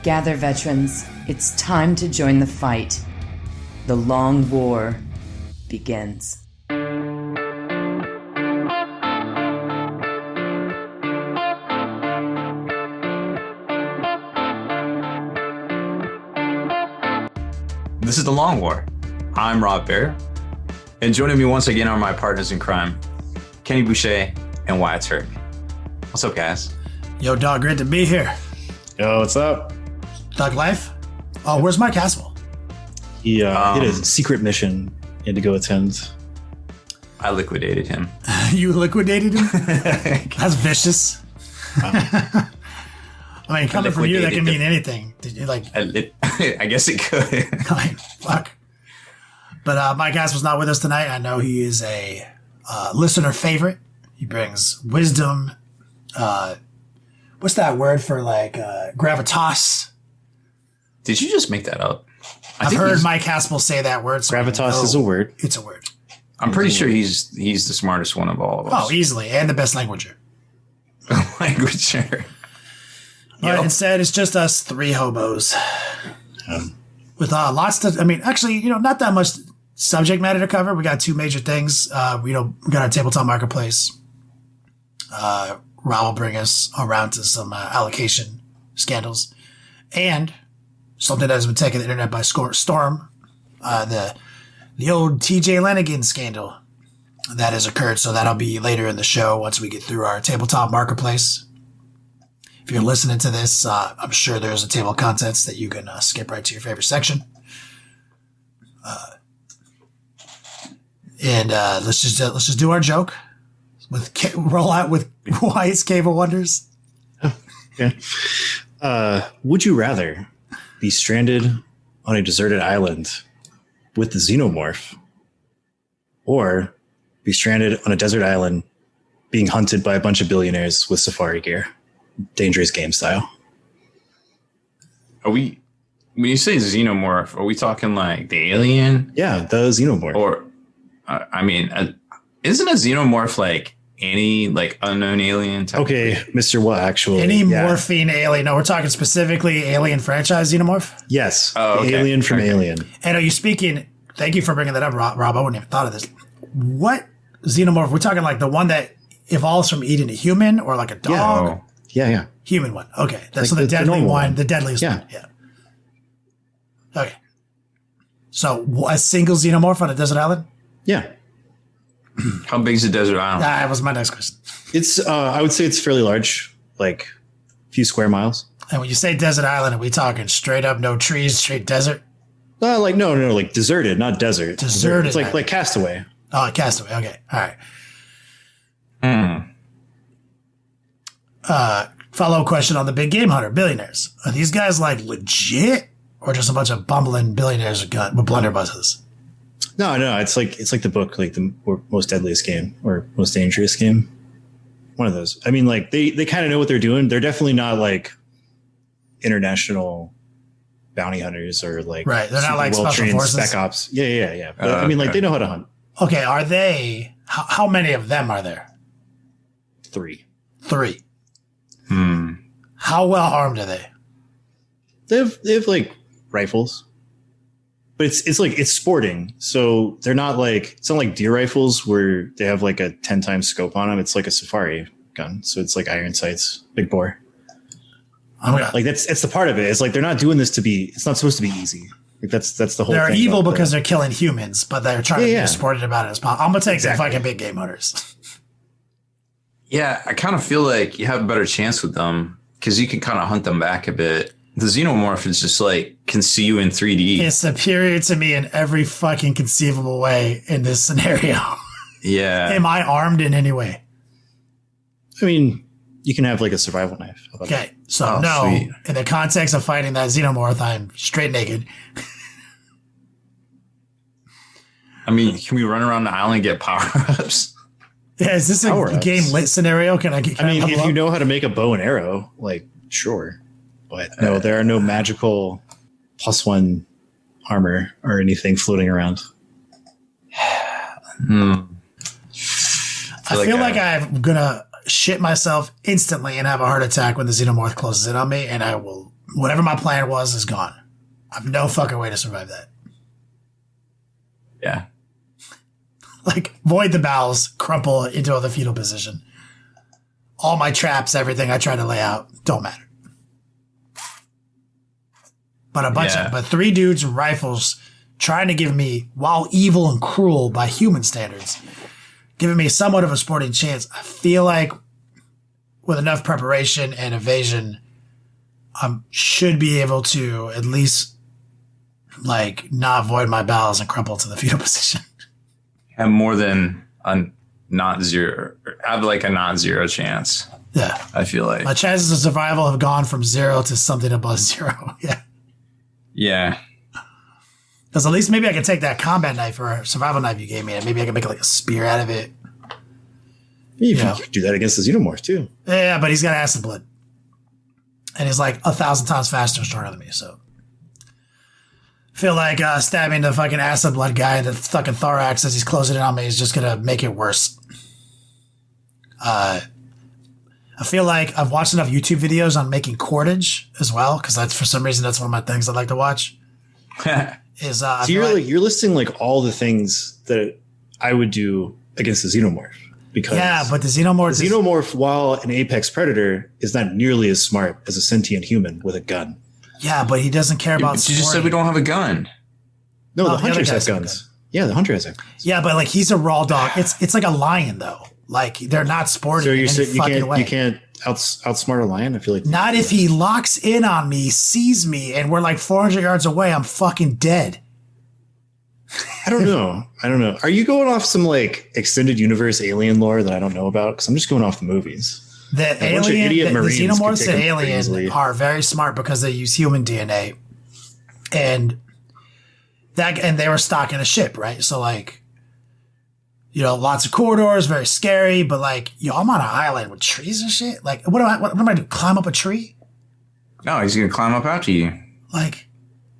Gather, veterans. It's time to join the fight. The long war begins. This is The Long War. I'm Rob Baer, and joining me once again are my partners in crime, Kenny Boucher and Wyatt Turk. What's up, guys? Yo, dog, great to be here. Yo, what's up? Dog life? Oh, where's Mike Haspil? He did a secret mission he had to go attend. I liquidated him. You liquidated him? That's vicious. I mean, coming from you, that can mean anything. I guess it could. Like, fuck. But Mike Haspil's not with us tonight. I know he is a listener favorite. He brings wisdom. What's that word for gravitas? Did you just make that up? I've heard Mike Haspil say that word. So gravitas is a word. It's a word. I'm pretty sure he's the smartest one of all of us. Oh, easily. And the best languager. Languager. But instead, it's just us three hobos. With lots to, actually, not that much subject matter to cover. We got two major things. We got our tabletop marketplace. Rob will bring us around to some allocation scandals. And something that has been taking the internet by storm. The old TJ Lanigan scandal that has occurred. So that'll be later in the show once we get through our tabletop marketplace. If you're listening to this, I'm sure there's a table of contents that you can skip right to your favorite section. And let's just do our joke. Roll out with Wyatt's Cave of Wonders. Yeah. Would you rather be stranded on a deserted island with the xenomorph, or be stranded on a desert island being hunted by a bunch of billionaires with safari gear? Dangerous game style. When you say xenomorph, are we talking like the alien? Yeah, the xenomorph. Or, isn't a xenomorph like any unknown alien type? Okay, Mr. What actually? Any morphine alien. No, we're talking specifically Alien franchise xenomorph? Yes. Oh, okay. Alien from Alien. And are you speaking, thank you for bringing that up, Rob. I wouldn't have thought of this. What xenomorph? We're talking like the one that evolves from eating a human or like a dog? Yeah. Human one. Okay. That's like the deadly one. one. The deadliest one. Yeah. Okay. So a single xenomorph on a desert island? Yeah. How big is the desert island? That was my next question. It's I would say it's fairly large, like a few square miles. And when you say desert island, are we talking straight up, no trees, straight desert? No, like deserted, not desert. Deserted. It's like Castaway. Oh, Castaway. Okay. All right. Follow-up question on the big game hunter, billionaires. Are these guys legit or just a bunch of bumbling billionaires with blunderbusses? No, it's like the book, like the most deadliest game or most dangerous game. One of those. They kind of know what they're doing. They're definitely not like international bounty hunters or right. They're not like special forces, spec ops. Yeah. But, they know how to hunt. Okay, are they? How many of them are there? Three. How well armed are they? They have like rifles, but it's sporting. So they're not it's not like deer rifles where they have like a 10 times scope on them. It's like a safari gun. So it's like iron sights, big bore. It's the part of it. It's like, they're not doing this it's not supposed to be easy. Like that's the whole thing. They're evil because they're killing humans, but they're trying to be as sported about it as possible. I'm going to take the fucking big game hunters. Yeah, I kind of feel like you have a better chance with them because you can kind of hunt them back a bit. The xenomorph is just can see you in 3D. It's superior to me in every fucking conceivable way in this scenario. Yeah. Am I armed in any way? You can have like a survival knife. Okay, so sweet. In the context of fighting that xenomorph, I'm straight naked. Can we run around the island and get power-ups? Yeah, is this a game lit scenario? If you know how to make a bow and arrow, sure. But no, there are no magical +1 armor or anything floating around. I feel like I'm going to shit myself instantly and have a heart attack when the xenomorph closes in on me, and I will whatever my plan was is gone. I have no fucking way to survive that. Yeah. Like, void the bowels, crumple into the fetal position. All my traps, everything I try to lay out, don't matter. But but 3 dudes with rifles trying to give me, while evil and cruel by human standards, giving me somewhat of a sporting chance. I feel like with enough preparation and evasion, I should be able to at least like not void my bowels and crumple to the fetal position. Have more than a not zero. Have like a not zero chance. Yeah. I feel like my chances of survival have gone from 0 to something above 0. Yeah. Yeah. Because at least maybe I can take that combat knife or survival knife you gave me and maybe I can make like a spear out of it. You could do that against the xenomorph too. Yeah, but he's got acid blood. And he's like 1,000 times faster and stronger than me, so. Feel like stabbing the fucking acid blood guy in the fucking thorax as he's closing in on me is just gonna make it worse. I feel like I've watched enough YouTube videos on making cordage as well, because that's for some reason that's one of my things I like to watch. So you're listing like all the things that I would do against the xenomorph. Because but the xenomorph, while an apex predator, is not nearly as smart as a sentient human with a gun. Yeah, but he doesn't care about. You just said we don't have a gun. No, the hunters have guns. Yeah, the hunter has guns. Yeah, but like he's a raw dog. It's like a lion though. Like they're not sporting. So you can't outsmart a lion. I feel like not if he locks in on me, sees me, and we're like 400 yards away. I'm fucking dead. I don't know. Are you going off some like extended universe alien lore that I don't know about? Because I'm just going off the movies. The xenomorphs and alien are very smart because they use human DNA, and they were stocking a ship, right? So like, lots of corridors, very scary. But like, I'm on an island with trees and shit. Like, what am I do? Climb up a tree? No, he's gonna climb up after you. Like.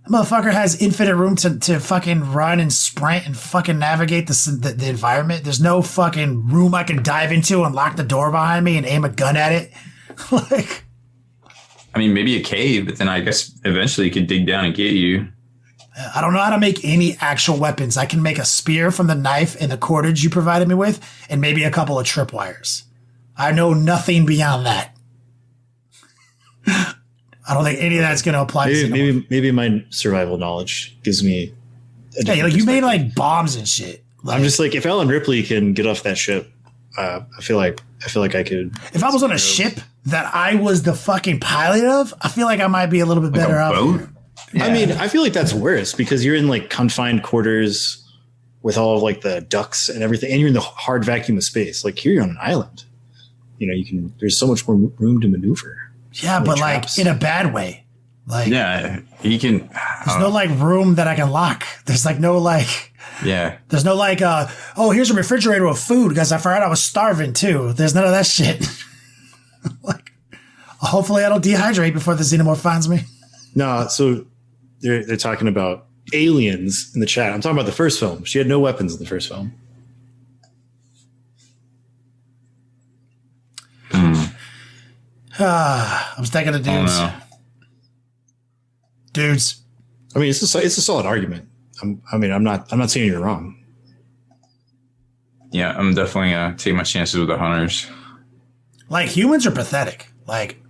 Motherfucker has infinite room to fucking run and sprint and fucking navigate the environment. There's no fucking room I can dive into and lock the door behind me and aim a gun at it. Like, I mean, maybe a cave, but then I guess eventually he could dig down and get you. I don't know how to make any actual weapons. I can make a spear from the knife and the cordage you provided me with, and maybe a couple of tripwires. I know nothing beyond that. I don't think any of that's going to apply to maybe my survival knowledge gives me. You made like bombs and shit. I'm just like, if Alan Ripley can get off that ship, I feel like I could. If I was on a ship that I was the fucking pilot of, I feel like I might be a little bit better off. Yeah. I mean, I feel like that's worse because you're in like confined quarters with all of like the ducts and everything, and you're in the hard vacuum of space. Like here, you're on an island. There's so much more room to maneuver. Yeah, but traps. Like in a bad way. Like he can. There's no like room that I can lock. There's like no like. Yeah. There's no like. Here's a refrigerator with food because I forgot I was starving too. There's none of that shit. Like, hopefully I don't dehydrate before the xenomorph finds me. No, so they're talking about aliens in the chat. I'm talking about the first film. She had no weapons in the first film. I was thinking of dudes. Dudes. I mean, it's a solid argument. I'm not saying you're wrong. Yeah, I'm definitely gonna take my chances with the hunters. Like humans are pathetic. Like,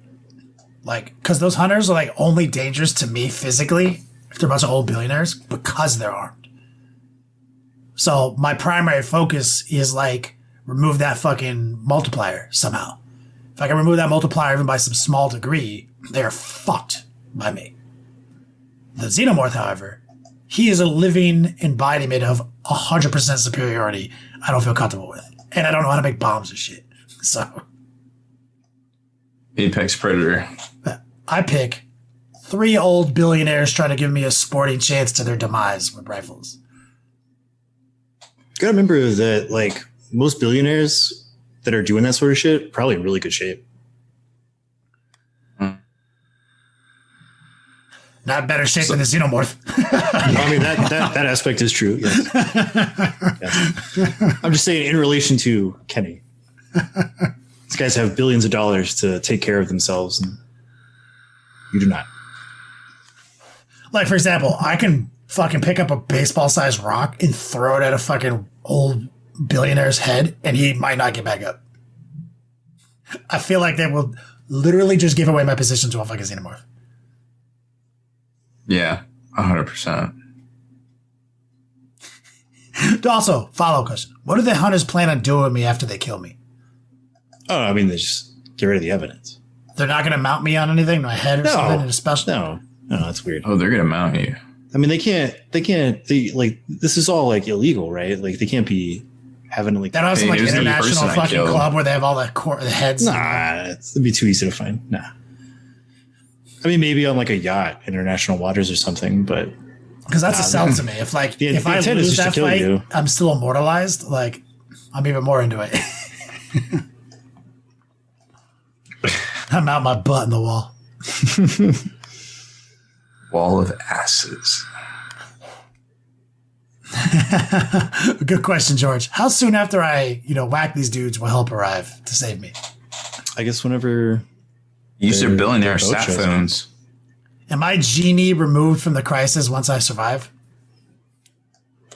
because those hunters are like only dangerous to me physically if they're a bunch of old billionaires because they're armed. So my primary focus is like remove that fucking multiplier somehow. If I can remove that multiplier even by some small degree, they're fucked by me. The xenomorph, however, he is a living embodiment of 100% superiority I don't feel comfortable with. And I don't know how to make bombs and shit. So. Apex predator. I pick 3 old billionaires trying to give me a sporting chance to their demise with rifles. You gotta remember that, like, most billionaires that are doing that sort of shit, probably in really good shape. Not better shape than the xenomorph. I mean, that aspect is true. Yes. Yes. I'm just saying in relation to Kenny. These guys have billions of dollars to take care of themselves, and you do not. Like, for example, I can fucking pick up a baseball-sized rock and throw it at a fucking old billionaire's head, and he might not get back up. I feel like they will literally just give away my position to a fucking xenomorph. Yeah, 100%. Also, follow-up question. What do the hunters plan on doing with me after they kill me? Oh, I mean, they just get rid of the evidence. They're not going to mount me on anything? My head or something in a special? No, that's weird. Oh, they're going to mount you. I mean, this is all like illegal, right? Like they can't be having like. They don't have some like Hey, there's the international person I fucking killed. club where they have all the heads. Nah, it'd be too easy to find. Nah. I mean, maybe on like a yacht, international waters or something, but Because that's a sell to me. If like The if I intent is lose just to that kill fight, you. I'm still immortalized. Like I'm even more into it. I'm out my butt in the wall. Wall of asses. Good question, George. How soon after I, whack these dudes will help arrive to save me? I guess whenever Use their billionaire their boat sat shows up. phones. Am I genie removed from the crisis once I survive?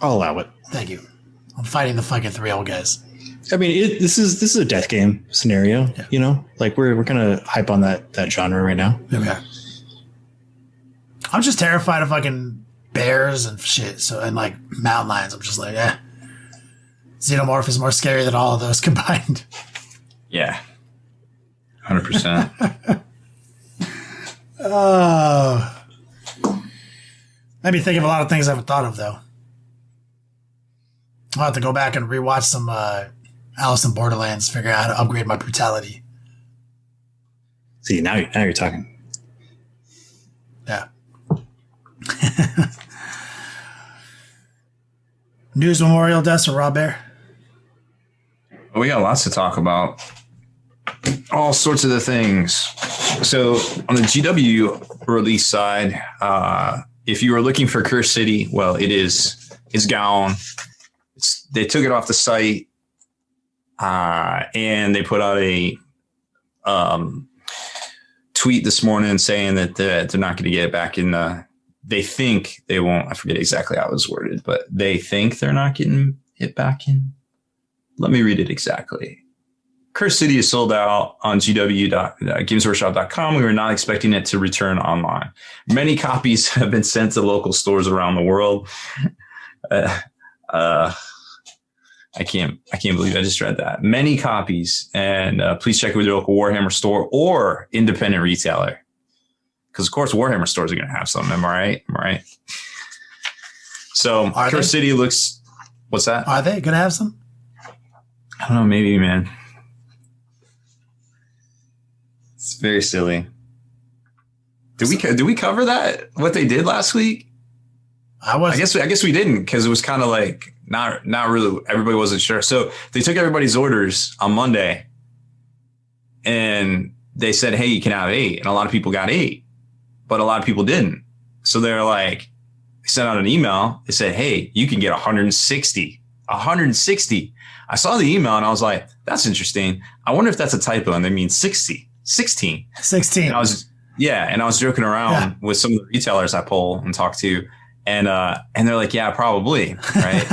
I'll allow it. Thank you. I'm fighting the fucking 3 old guys. I mean, this is a death game scenario. Yeah. Like we're kind of hype on that genre right now. Here we are. I'm just terrified of fucking bears and shit. So and like mountain lions. I'm just like, Xenomorph is more scary than all of those combined. Yeah. 100%. Oh. Made me think of a lot of things I haven't thought of though. I'll have to go back and rewatch some Alice in Borderlands, figure out how to upgrade my brutality. See, now you're talking. Yeah. News Memorial Deaths for Rob Baer. We got lots to talk about. All sorts of the things. So on the GW release side, if you were looking for Curse City, well, it's gone. They took it off the site, and they put out a tweet this morning saying that they're not going to get it back in the. They think they won't. I forget exactly how it was worded, but they think they're not getting it back in. Let me read it exactly. Curse City is sold out on GW.GamesWorkshop.com. We were not expecting it to return online. Many copies have been sent to local stores around the world. I can't believe I just read that. Many copies, and please check with your local Warhammer store or independent retailer. Because, of course, Warhammer stores are going to have some. Am I right? So, Curse City looks... What's that? Are they going to have some? I don't know. Maybe, man. It's very silly. Did we cover that? What they did last week? I guess we didn't, because it was kind of like not really. Everybody wasn't sure. So they took everybody's orders on Monday, and they said, "Hey, you can have 8," and a lot of people got 8, but a lot of people didn't. So they're like, they sent out an email. They said, "Hey, you can get 160." 160. I saw the email and I was like, "That's interesting. I wonder if that's a typo and they mean 16." And I was joking around with some of the retailers I poll and talk to, and they're like, "Yeah, probably." Right.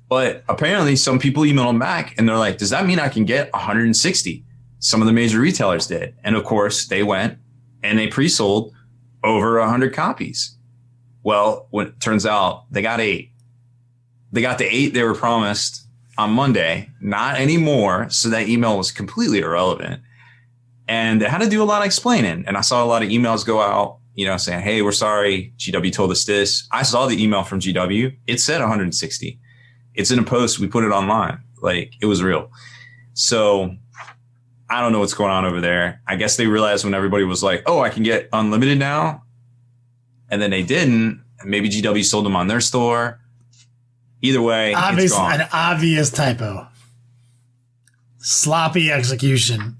But apparently some people emailed them back and they're like, "Does that mean I can get 160? Some of the major retailers did. And of course they went and they pre-sold over 100 copies. Well, when it turns out they got 8. They got the 8 they were promised on Monday, not anymore. So that email was completely irrelevant. And they had to do a lot of explaining. And I saw a lot of emails go out, saying, "Hey, we're sorry. GW told us this." I saw the email from GW. It said 160. It's in a post. We put it online. Like, it was real. So I don't know what's going on over there. I guess they realized when everybody was like, "Oh, I can get unlimited now." And then they didn't. Maybe GW sold them on their store. Either way, it's gone. An obvious typo. Sloppy execution.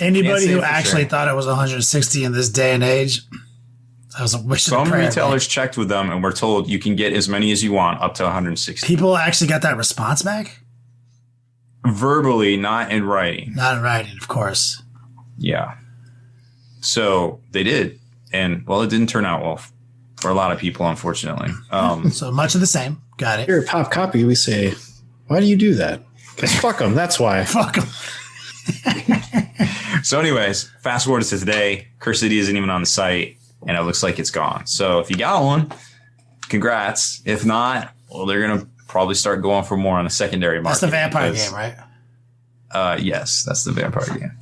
Anybody who actually thought it was 160 in this day and age, that was a wish and a prayer. Some retailers checked with them and were told you can get as many as you want, up to 160. People actually got that response back? Verbally, not in writing. Not in writing, of course. Yeah. So they did. And, well, it didn't turn out well for a lot of people, unfortunately. So much of the same. Got it. Here at Pop Copy, we say, why do you do that? Because fuck them. That's why. Fuck them. So anyways, fast forward to today. Curse City isn't even on the site, and it looks like it's gone. So if you got one, congrats. If not, well, they're going to probably start going for more on the secondary market. That's the vampire game, right? Yes, that's the vampire game.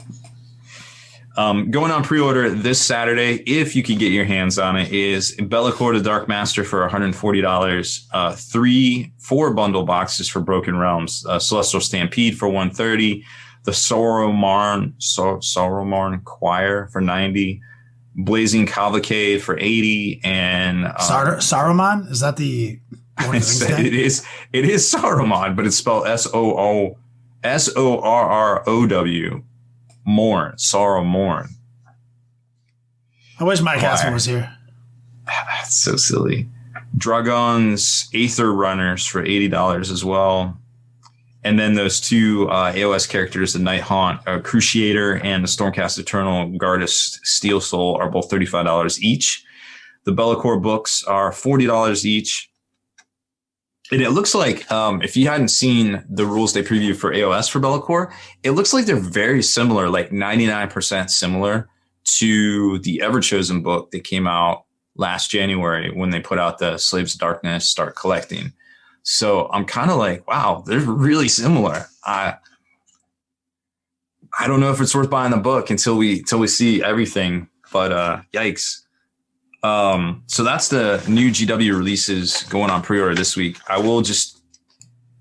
Going on pre-order this Saturday, if you can get your hands on it, is Be'lakor the Dark Master for $140. 4 bundle boxes for Broken Realms. Celestial Stampede for $130. The Sauromarn Choir for $90. Blazing Cavalcade for $80. And Saruman? Is that the it is Saruman, but it's spelled Sorrow. Morn. I wish Mike Haspil was here. That's so silly. Dragon's Aether Runners for $80 as well. And then those 2 AOS characters, the Night Haunt Cruciator and the Stormcast Eternal Guardist Steel Soul, are both $35 each. The Be'lakor books are $40 each. And it looks like, if you hadn't seen the rules they previewed for AOS for Be'lakor, it looks like they're very similar, like 99% similar to the Everchosen book that came out last January when they put out the Slaves of Darkness Start Collecting. So I'm kind of like, wow, they're really similar. I don't know if it's worth buying the book until we see everything, but yikes. So that's the new GW releases going on pre-order this week. I will just,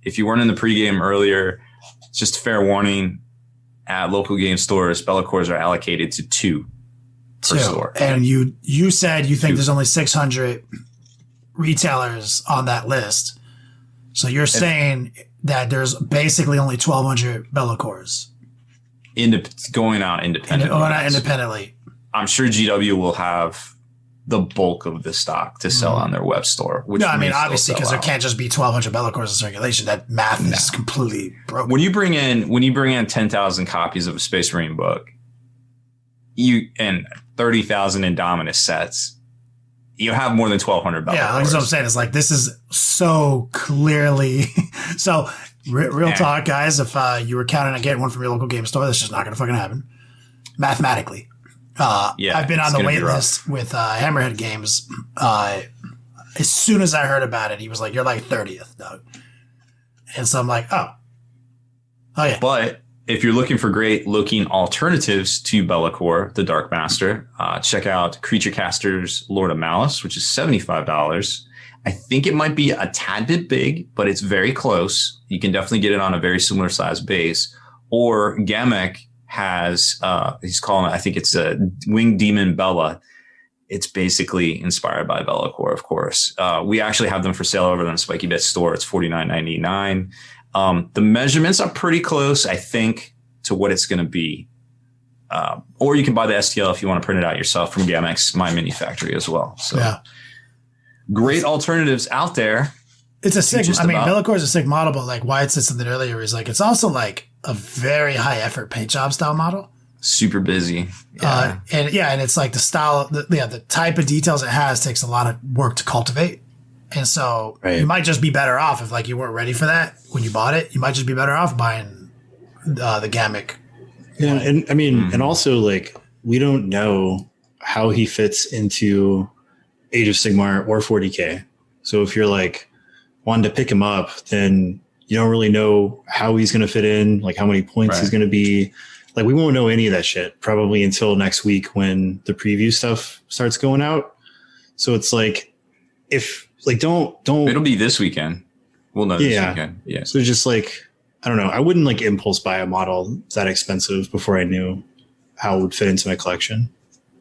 if you weren't in the pregame earlier, just a fair warning, at local game stores, Be'lakors are allocated to 2 per store. And you said you think there's only 600 retailers on that list. So you're saying that there's basically only 1,200 Be'lakors going out independently. Independently. I'm sure GW will have the bulk of the stock to sell on their web store. Which no, I mean, obviously, because there can't just be 1,200 Be'lakors in circulation. That math is completely broken. When you bring in 10,000 copies of a Space Marine book, and 30,000 Indominus sets, you have more than 1,200 Be'lakors. Yeah, that's what I'm saying. It's like, this is so clearly. So, real talk, guys. If you were counting on getting one from your local game store, that's just not going to fucking happen. Mathematically. I've been on the wait list with Hammerhead Games. As soon as I heard about it, he was like, "You're like 30th, Doug." And so I'm like, "Oh, yeah." But if you're looking for great looking alternatives to Be'lakor, the Dark Master, check out Creature Caster's Lord of Malice, which is $75. I think it might be a tad bit big, but it's very close. You can definitely get it on a very similar size base. Or Gamek has, he's calling it, I think it's a Winged Demon Bella. It's basically inspired by Be'lakor, of course. We actually have them for sale over on the Spiky Bit store. It's $49.99. The measurements are pretty close, I think, to what it's going to be. Or you can buy the STL if you want to print it out yourself from Gamek's My Mini Factory as well. So great alternatives out there. It's a sick, Be'lakor is a sick model, but like Wyatt said something earlier, is like, it's also like a very high effort paint job style model. Super busy. Yeah. And it's like the style, the type of details it has takes a lot of work to cultivate. And so you might just be better off if like you weren't ready for that when you bought it. You might just be better off buying the Gamek. Yeah, and I mean, and also like we don't know how he fits into Age of Sigmar or 40K. So if you're like wanting to pick him up, then you don't really know how he's going to fit in, like how many points he's going to be. Like we won't know any of that shit probably until next week when the preview stuff starts going out. So it's like, if like, don't, it'll be this weekend. We'll know this weekend. Yeah. So just like, I don't know. I wouldn't like impulse buy a model that expensive before I knew how it would fit into my collection.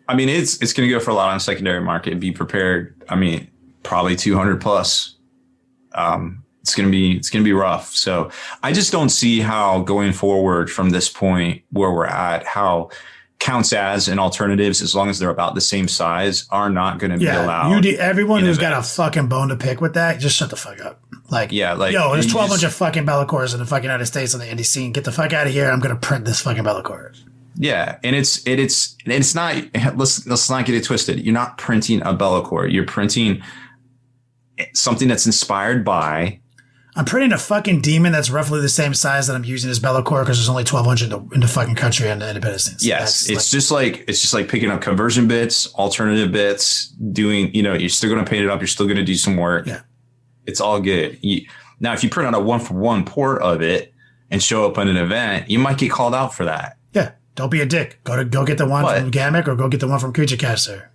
I mean, it's going to go for a lot on the secondary market. Be prepared. I mean, probably 200 plus. It's going to be rough. So I just don't see how going forward from this point where we're at, how counts as and alternatives, as long as they're about the same size, are not going to be allowed. Everyone who's got a fucking bone to pick with that, just shut the fuck up. Like, yo, there's 1,200 fucking Be'lakors in the fucking United States on the indie scene. Get the fuck out of here. I'm going to print this fucking Be'lakor. Yeah, and it's not. Let's not get it twisted. You're not printing a Be'lakor. You're printing something that's inspired by. I'm printing a fucking demon that's roughly the same size that I'm using as Be'lakor because there's only 1,200 in the fucking country and the independence things. Yes, it's just like picking up conversion bits, alternative bits, doing. You're still going to paint it up. You're still going to do some work. Yeah, it's all good. Now, if you print out a 1-for-1 port of it and show up at an event, you might get called out for that. Yeah, don't be a dick. Go get the one from Gamic or go get the one from Creature Caster.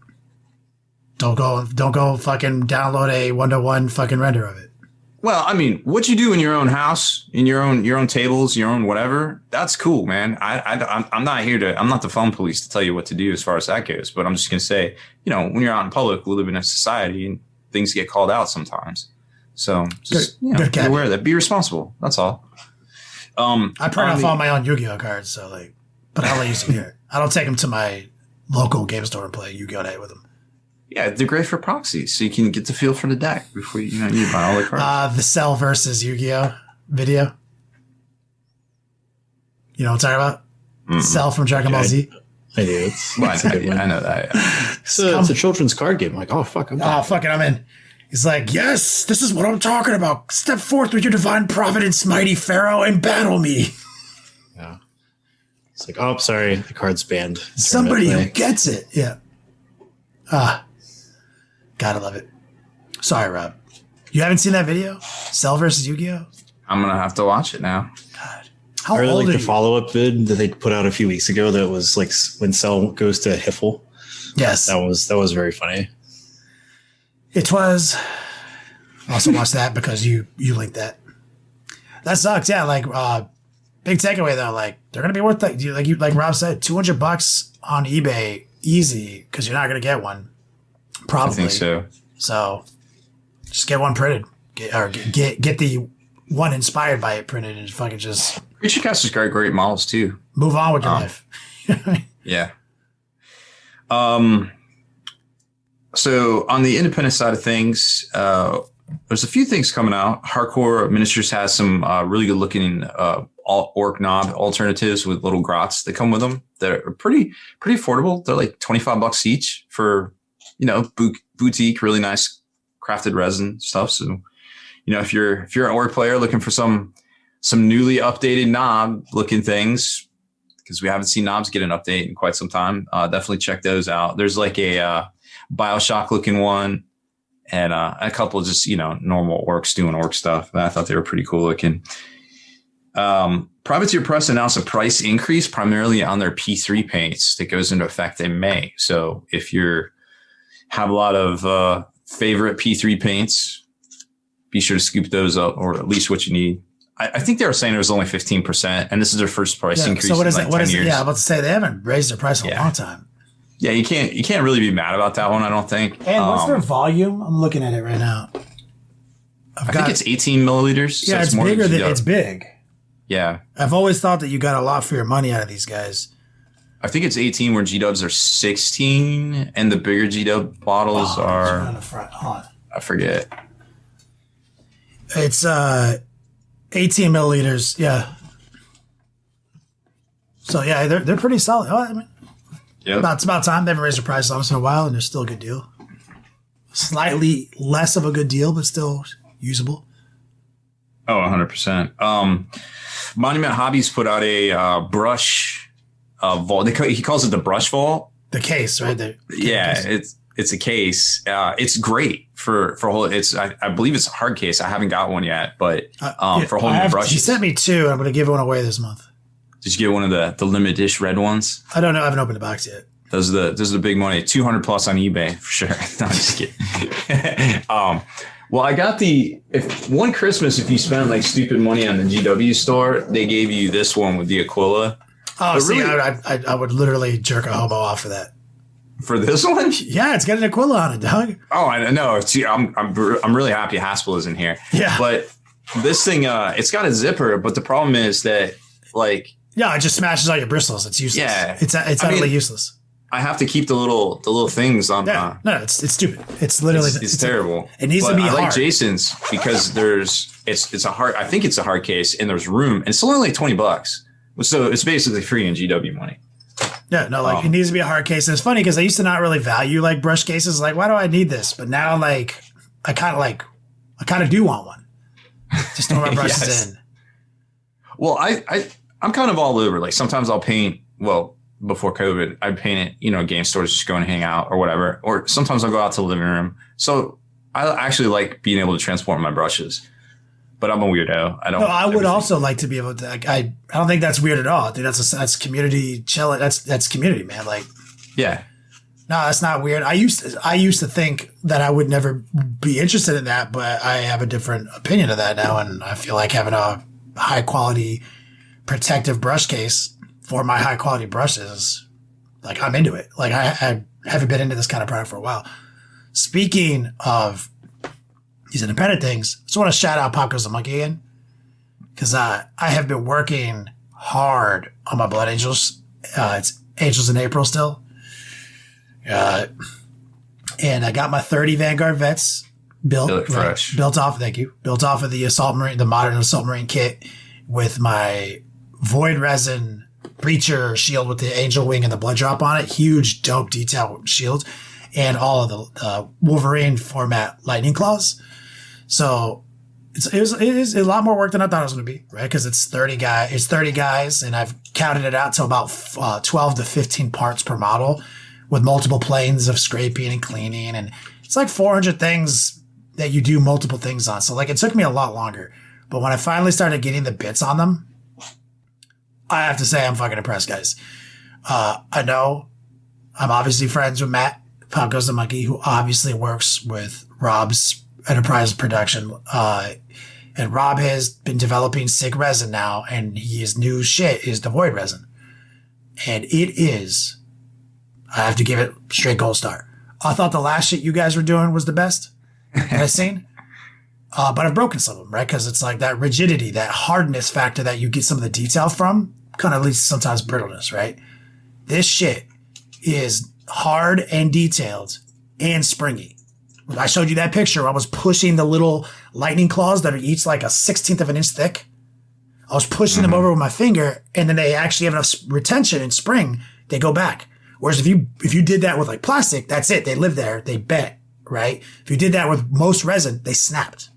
Don't go fucking download a 1-to-1 fucking render of it. Well, I mean, what you do in your own house, in your own tables, your own whatever, that's cool, man. I'm not here I'm not the phone police to tell you what to do as far as that goes. But I'm just going to say, when you're out in public, we live in a society and things get called out sometimes. So just, be aware of that. Be responsible. That's all. I print off all my own Yu-Gi-Oh cards, but I only use them here. I don't take them to my local game store and play Yu-Gi-Oh night with them. Yeah, they're great for proxies, so you can get the feel for the deck before you buy all the cards. The Cell versus Yu-Gi-Oh video. You know what I'm talking about? Cell from Dragon Ball Z. I do. I know that. Yeah. It's a children's card game. Like, oh fuck, I'm in. He's like, yes, this is what I'm talking about. Step forth with your divine providence, mighty pharaoh, and battle me. Yeah. It's like, oh, sorry, the card's banned. Somebody who gets it. Yeah. Gotta love it. Sorry, Rob. You haven't seen that video? Cell versus Yu-Gi-Oh? I'm going to have to watch it now. God. How old are you? The follow-up vid that they put out a few weeks ago that was like when Cell goes to Hiffle. Yes. That was very funny. It was. Also watch that because you linked that. That sucks. Yeah, big takeaway though. Like they're gonna be worth like Rob said, $200 on eBay easy because you're not gonna get one. Probably. I think so. So just get one printed. Get the one inspired by it printed and fucking just. Creature Caster's got great models too. Move on with your life. Yeah. So on the independent side of things, there's a few things coming out. Hardcore Ministers has some really good looking orc knob alternatives with little grots that come with them that are pretty affordable. They're like $25 each for, boutique, really nice crafted resin stuff. So, if you're an orc player looking for some newly updated knob looking things, because we haven't seen knobs get an update in quite some time, definitely check those out. There's like a BioShock looking one and a couple of just, normal orcs doing orc stuff. I thought they were pretty cool looking. Privateer Press announced a price increase primarily on their P3 paints that goes into effect in May. So if you have a lot of favorite P3 paints, be sure to scoop those up, or at least what you need. I think they were saying it was only 15%, and this is their first price increase. So what is in it? What 10 is years. it? Yeah, I'm about to say they haven't raised their price in a long time. Yeah, you can't really be mad about that one, I don't think. And what's their volume? I'm looking at it right now. I think it's 18 milliliters. Yeah, so it's bigger than it's big. Yeah. I've always thought that you got a lot for your money out of these guys. I think it's 18 where G-dubs are 16 and the bigger G-dub bottles are on the front. Hold on. I forget. It's 18 milliliters. Yeah. So yeah, they're pretty solid. Oh, I mean, it's about time. They haven't raised their price on us in a while, and they're still a good deal. Slightly less of a good deal, but still usable. Oh, 100%. Monument Hobbies put out a brush vault. He calls it the brush vault. The case, right? It's a case. It's great for whole. I believe it's a hard case. I haven't got one yet, but for holding the brushes. He sent me 2. I'm going to give one away this month. Did you get one of the limited edition red ones? I don't know. I haven't opened the box yet. Those are the big money. 200 plus on eBay for sure. No, I'm just kidding. Well, I got one Christmas, if you spent like stupid money on the GW store, they gave you this one with the Aquila. Oh, see, really, I would literally jerk a hobo off for that. For this one? Yeah, it's got an Aquila on it, dog. Oh, I know. I'm really happy Haspil isn't here. Yeah. But this thing, it's got a zipper, but the problem is that like. Yeah, it just smashes all your bristles. It's useless. Yeah. It's utterly useless. I have to keep the little things on. Yeah. No, it's stupid. It's literally it's terrible. It needs to be hard. I like Jason's because it's a hard. I think it's a hard case and there's room and it's only like $20. So it's basically free in GW money. Yeah, no, like it needs to be a hard case. And it's funny because I used to not really value like brush cases. Like, why do I need this? But now, like, I kind of do want one. Just throw my brushes in. Well, I'm kind of all over. Like sometimes I'll paint. Well, before COVID, I'd paint it, game stores, just go and hang out or whatever. Or sometimes I'll go out to the living room. So I actually like being able to transport my brushes. But I'm a weirdo. I would also like to be able to. I don't think that's weird at all, dude. That's community chill. That's community, man. Like, yeah. No, that's not weird. I used to think that I would never be interested in that, but I have a different opinion of that now, and I feel like having a high quality protective brush case for my high quality brushes, like I'm into it. Like I haven't been into this kind of product for a while. Speaking of these independent things, I just want to shout out Pop Goes the Monkey again, because I have been working hard on my Blood Angels. It's Angels in April still. And I got my 30 Vanguard Vets built. Fresh. Built off of the Assault Marine, the modern Assault Marine kit with my Void Resin Breacher shield with the Angel Wing and the blood drop on it. Huge, dope detail shield. And all of the Wolverine format lightning claws. So it is a lot more work than I thought it was going to be, right? Because it's 30 guys, and I've counted it out to about 12 to 15 parts per model, with multiple planes of scraping and cleaning, and it's like 400 things that you do multiple things on. So like it took me a lot longer, but when I finally started getting the bits on them, I have to say I'm fucking impressed, guys. I know I'm obviously friends with Matt, Pop Goes the Monkey, who obviously works with Rob's Enterprise production. And Rob has been developing sick resin now, and his new shit is the Void Resin. And it is, I have to give it straight gold star. I thought the last shit you guys were doing was the best that I've seen. But I've broken some of them, right? Because it's like that rigidity, that hardness factor that you get some of the detail from kind of leads to sometimes brittleness, right? This shit is hard and detailed and springy. I showed you that picture where I was pushing the little lightning claws that are each like a 16th of an inch thick. I was pushing them over with my finger, and then they actually have enough retention and spring, they go back. Whereas if you did that with like plastic, that's it. They live there. They bent, right? If you did that with most resin, they snapped.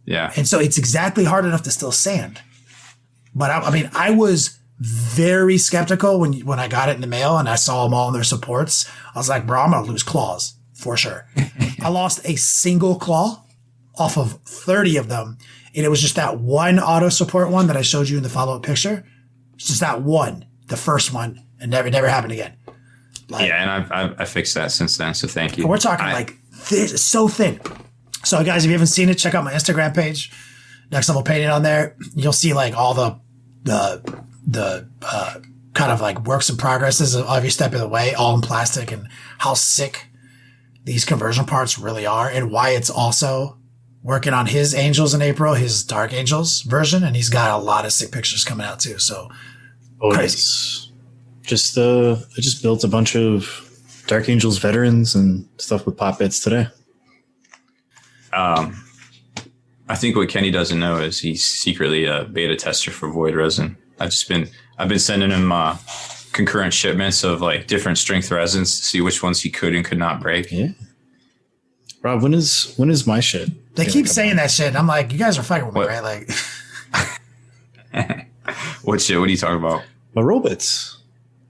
Yeah. And so it's exactly hard enough to still sand. But I was very skeptical when I got it in the mail and I saw them all in their supports. I was like, bro, I'm going to lose claws for sure. I lost a single claw off of 30 of them. And it was just that one auto support one that I showed you in the follow-up picture. It's just that one, the first one, and never happened again. Like, yeah, and I fixed that since then, so thank you. We're talking like this, so thin. So guys, if you haven't seen it, check out my Instagram page. Next Level Painting on there. You'll see like all the kind of like works in progresses of every step of the way, all in plastic, and how sick these conversion parts really are, and why it's also working on his Angels in April, his Dark Angels version, and he's got a lot of sick pictures coming out too. So crazy. I just built a bunch of Dark Angels veterans and stuff with pop bits today. I think what Kenny doesn't know is he's secretly a beta tester for Void Resin. I've been sending him concurrent shipments of like different strength resins to see which ones he could and could not break. Yeah. Rob, when is my shit? They keep saying that shit, and I'm like, you guys are fucking with me, right? Like, what shit? What are you talking about? My robots.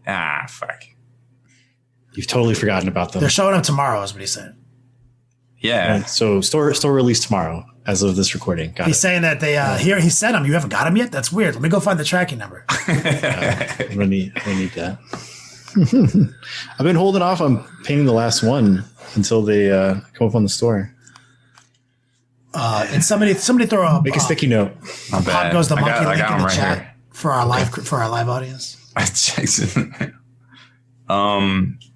Fuck. You've totally forgotten about them. They're showing up tomorrow, is what he's saying. Yeah. So store release tomorrow, as of this recording. He's saying that they here he sent them. You haven't got them yet? That's weird. Let me go find the tracking number. I'm gonna need that. I've been holding off on painting the last one until they come up on the store. And somebody throw make a sticky note. Pop Goes the Monkey link in the right chat here. for our live audience. I checked it.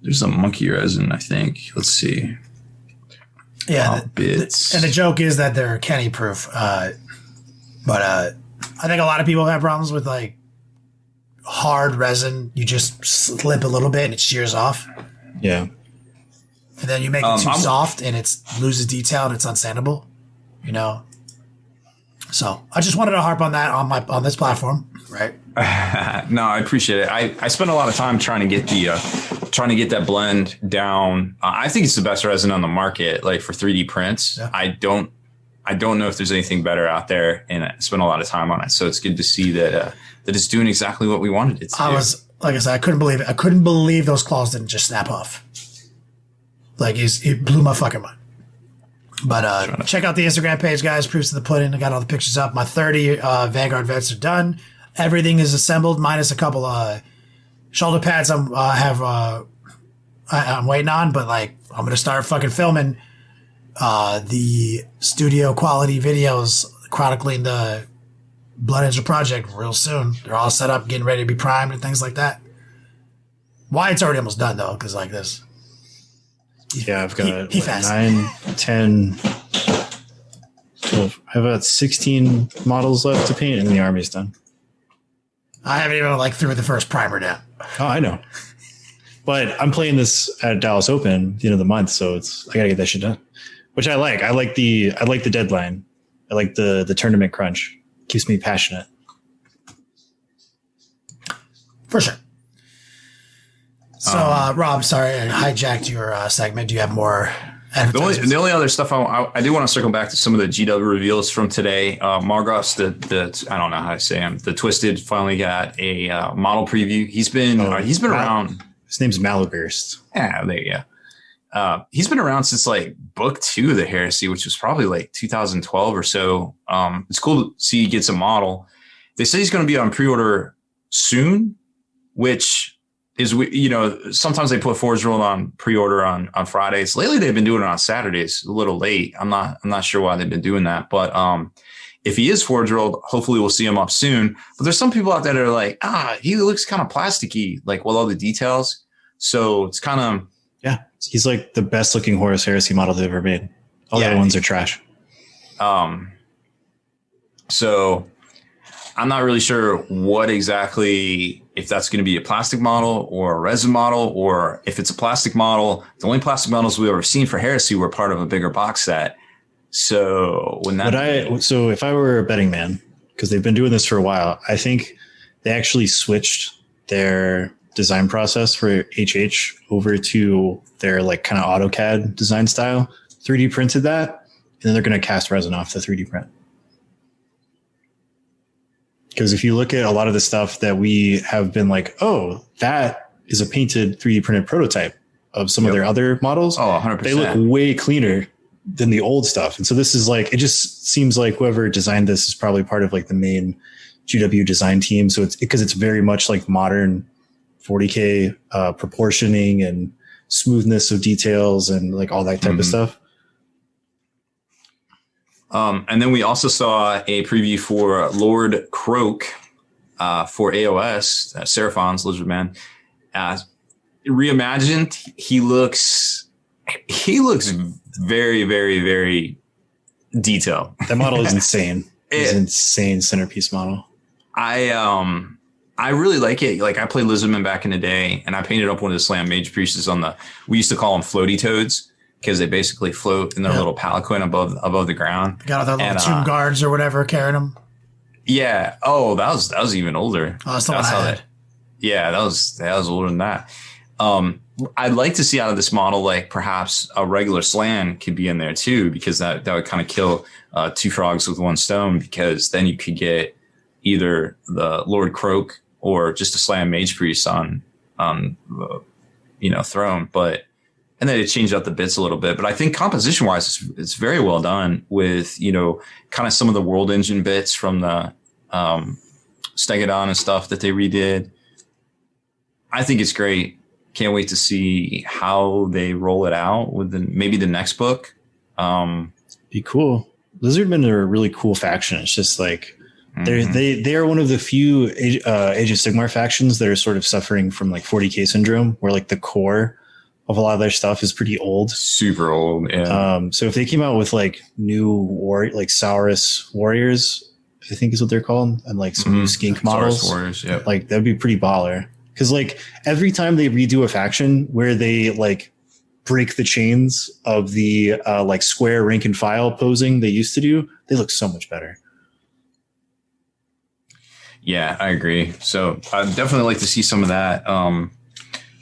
There's a monkey resin, I think. Let's see. Yeah, bits. And the joke is that they're Kenny proof. But I think a lot of people have problems with like hard resin. You just slip a little bit and it shears off. Yeah. And then you make it too soft and it loses detail and it's unsandable. You know? So I just wanted to harp on that on this platform, right? No, I appreciate it. I spent a lot of time trying to get that blend down. I think it's the best resin on the market, like for 3D prints. Yeah. I don't know if there's anything better out there, and I spent a lot of time on it. So it's good to see that it's doing exactly what we wanted it to do. Like I said, I couldn't believe it. I couldn't believe those claws didn't just snap off. Like it blew my fucking mind. But check out the Instagram page, guys. Proofs of the pudding. I got all the pictures up. My 30 Vanguard vets are done. Everything is assembled, minus a couple shoulder pads I'm waiting on. But like, I'm gonna start fucking filming the studio quality videos chronicling the Blood Angel project real soon. They're all set up, getting ready to be primed and things like that. Wyatt's already almost done though, because like this. Yeah, I've got 9, 10, 12. I have about 16 models left to paint, and the army's done. I haven't even threw the first primer down. Oh, I know. But I'm playing this at Dallas Open, the end of the month, so I gotta get that shit done. Which I like. I like the deadline. I like the tournament crunch. Keeps me passionate. For sure. So, Rob, sorry, I hijacked your segment. Do you have more advertisements? The only other stuff I do want to circle back to some of the GW reveals from today. Margos, the I don't know how to say him. The Twisted finally got a model preview. He's been around. His name's Malaburst. Yeah, there you go. He's been around since like book 2 of the Heresy, which was probably like 2012 or so. It's cool to see he gets a model. They say he's going to be on pre-order soon, which is, sometimes they put Forge World on pre-order on Fridays. Lately, they've been doing it on Saturdays, a little late. I'm not sure why they've been doing that, but if he is Forge World, hopefully we'll see him up soon. But there's some people out there that are like, he looks kind of plasticky, like with all the details. So it's kind of, yeah, he's like the best looking Horus Heresy model they've ever made. All the other ones are trash. So I'm not really sure what exactly, if that's going to be a plastic model or a resin model, or if it's a plastic model. The only plastic models we've ever seen for Heresy were part of a bigger box set. So if I were a betting man, because they've been doing this for a while, I think they actually switched their design process for HH over to their like kind of AutoCAD design style, 3D printed that, and then they're going to cast resin off the 3D print. Because if you look at a lot of the stuff that we have been like, oh, that is a painted 3D printed prototype of some of their other models. Oh, 100%. They look way cleaner than the old stuff. And so this is like, it just seems like whoever designed this is probably part of like the main GW design team. So it's very much like modern 40K proportioning and smoothness of details and like all that type of stuff. And then we also saw a preview for Lord Croak for AOS, Seraphon's Lizardman. Reimagined, he looks very, very, very detailed. That model is insane. It's an insane centerpiece model. I really like it. Like I played Lizardman back in the day, and I painted up one of the Slam Mage Priests we used to call them floaty toads, because they basically float in their little palanquin above the ground. They got all their little tomb guards or whatever carrying them. Yeah. Oh, that was even older. Oh, that's the one I had. Yeah, that was older than that. I'd like to see out of this model, like perhaps a regular Slan could be in there too, because that would kind of kill 2 frogs with 1 stone, because then you could get either the Lord Croak or just a Slam Mage Priest on throne. But and then it changed out the bits a little bit. But I think composition wise, it's very well done with, kind of some of the World Engine bits from the Stegodon and stuff that they redid. I think it's great. Can't wait to see how they roll it out with maybe the next book. Be cool. Lizardmen are a really cool faction. It's just like they are one of the few Age of Sigmar factions that are sort of suffering from like 40K syndrome, where like the core of a lot of their stuff is pretty old, super old. Yeah. So if they came out with like new like Saurus Warriors, I think is what they're called, and like some new skink models, Warriors, yeah, like that'd be pretty baller. Because like every time they redo a faction where they like break the chains of the like square rank and file posing they used to do, they look so much better. Yeah, I agree. So I'd definitely like to see some of that.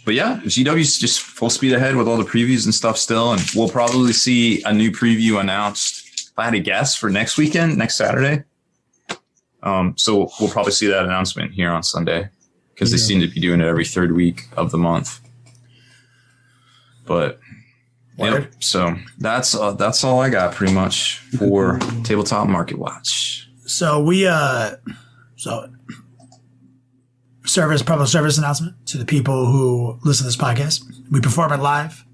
But yeah, GW's just full speed ahead with all the previews and stuff still. And we'll probably see a new preview announced, if I had to guess, for next weekend, next Saturday. So we'll probably see that announcement here on Sunday because they seem to be doing it every third week of the month. But yep, so that's all I got pretty much for Tabletop Market Watch. So we public service announcement to the people who listen to this podcast. We perform it live,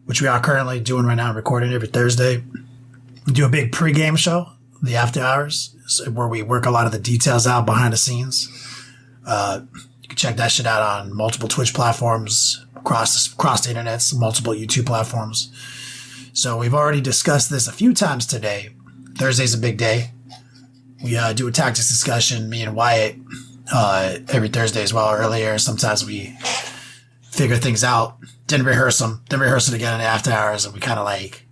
which we are currently doing right now, recording every Thursday. We do a big pregame show, the after hours, where we work a lot of the details out behind the scenes. You can check that shit out on multiple Twitch platforms across the internet, multiple YouTube platforms. So we've already discussed this a few times today. Thursday's a big day. We do a tactics discussion, me and Wyatt, every Thursday as well, earlier. Sometimes we figure things out, then rehearse it again in the after hours, and we kind of like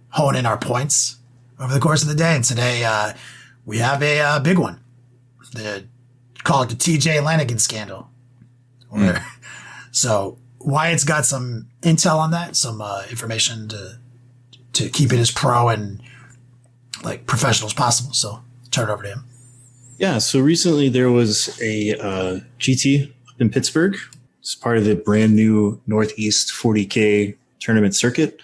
hone in our points over the course of the day. And today we have a big one. Call it the TJ Lanigan scandal. So Wyatt's got some intel on that, some information to keep it as pro and like professional as possible. So turn it over to him. Yeah. So recently there was a GT up in Pittsburgh. It's part of the brand new Northeast 40K tournament circuit.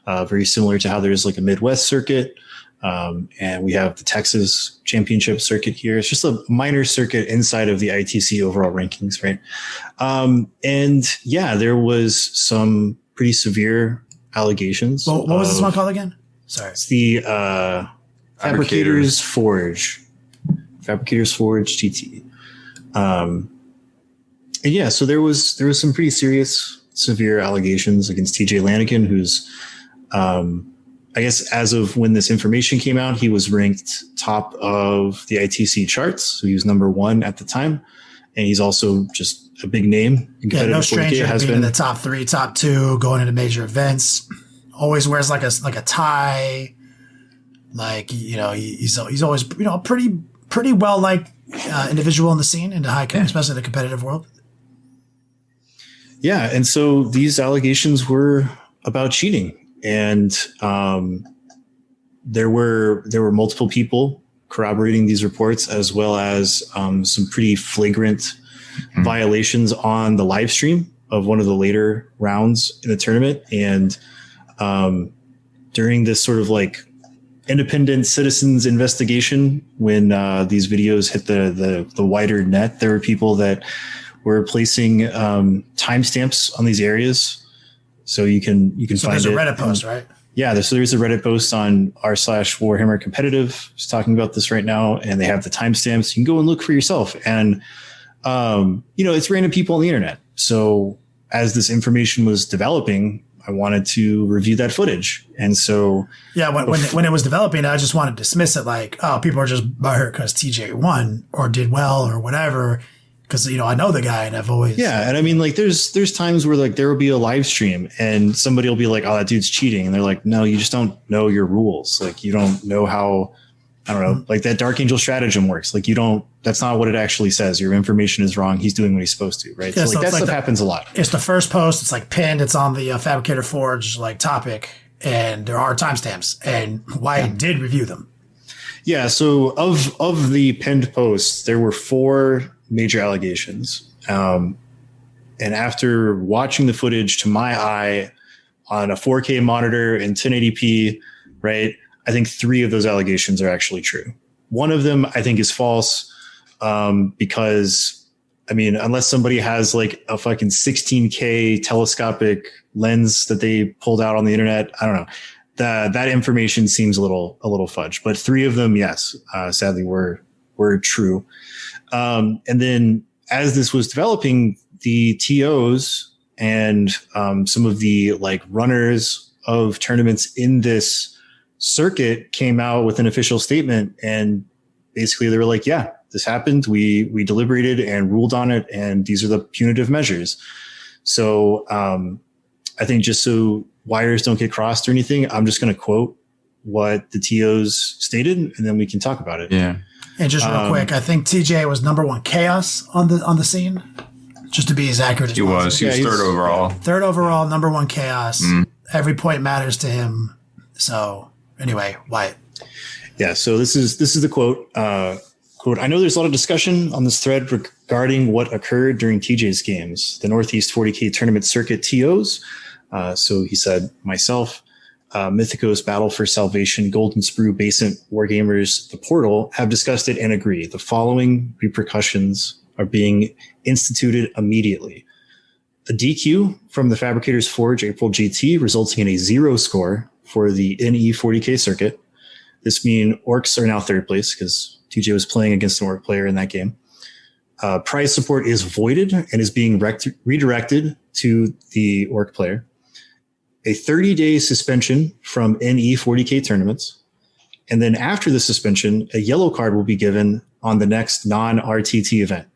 Very similar to how there's like a Midwest circuit. And we have the Texas Championship circuit here. It's just a minor circuit inside of the ITC overall rankings, right? And yeah, there was some pretty severe allegations. Well, what was this one called again? Sorry. It's the Fabricators Forge GT. And yeah, so there was some pretty serious, severe allegations against TJ Lanigan, who's I guess as of when this information came out, he was ranked top of the ITC charts. So he was number 1 at the time. And he's also just a big name. Yeah, no stranger to being in the top 3, top 2, going into major events. Always wears like a tie. Like, you know, he's always, you know, pretty well liked individual in the scene, in the high, especially the competitive world. Yeah. And so these allegations were about cheating. And there were multiple people corroborating these reports, as well as some pretty flagrant violations on the live stream of one of the later rounds in the tournament. And during this sort of like independent citizens investigation, when these videos hit the wider net, there were people that were placing timestamps on these areas. So you can so find there's a Reddit post, right? Yeah, there's a Reddit post on r/Warhammer Competitive. It's talking about this right now, and they have the timestamps. You can go and look for yourself. And you know, it's random people on the internet. So as this information was developing, I wanted to review that footage. And so yeah, when it was developing, I just wanted to dismiss it like, oh, people are just butthurt because TJ won or did well or whatever. Because, you know, I know the guy and I've always. Yeah. And I mean, like, there's times where like there will be a live stream and somebody will be like, oh, that dude's cheating. And they're like, no, you just don't know your rules. Like, you don't know how, I don't know, like that Dark Angel stratagem works. Like, that's not what it actually says. Your information is wrong. He's doing what he's supposed to. Right. Yeah, so like that stuff happens a lot. It's the first post. It's like pinned. It's on the Fabricator Forge like topic. And there are timestamps. And Wyatt did review them. Yeah. So of the pinned posts, there were 4 major allegations. And after watching the footage to my eye on a 4K monitor in 1080p, right, I think 3 of those allegations are actually true. One of them I think is false because, I mean, unless somebody has like a fucking 16K telescopic lens that they pulled out on the internet, I don't know. That information seems a little fudge, but 3 of them, yes, sadly were true. And then as this was developing, the TOs and some of the like runners of tournaments in this circuit came out with an official statement. And basically they were like, yeah, this happened. We deliberated and ruled on it. And these are the punitive measures. So I think just so wires don't get crossed or anything, I'm just going to quote what the TOs stated, and then we can talk about it. Yeah. And just real quick, I think TJ was number 1 chaos on the scene. Just to be as accurate as possible. He was third overall. Third overall, number 1 chaos. Every point matters to him. So anyway, Wyatt. Yeah. So this is the quote. Quote: I know there's a lot of discussion on this thread regarding what occurred during TJ's games, the Northeast 40K tournament circuit TOs. So he said, myself, Mythicos, Battle for Salvation, Golden Sprue, Basement, Wargamers, The Portal have discussed it and agree. The following repercussions are being instituted immediately. A DQ from the Fabricators Forge April GT, resulting in a 0 score for the NE 40K circuit. This means Orcs are now third place because TJ was playing against an Orc player in that game. Prize support is voided and is being redirected to the Orc player. A 30-day suspension from NE 40K tournaments. And then after the suspension, a yellow card will be given on the next non-RTT event.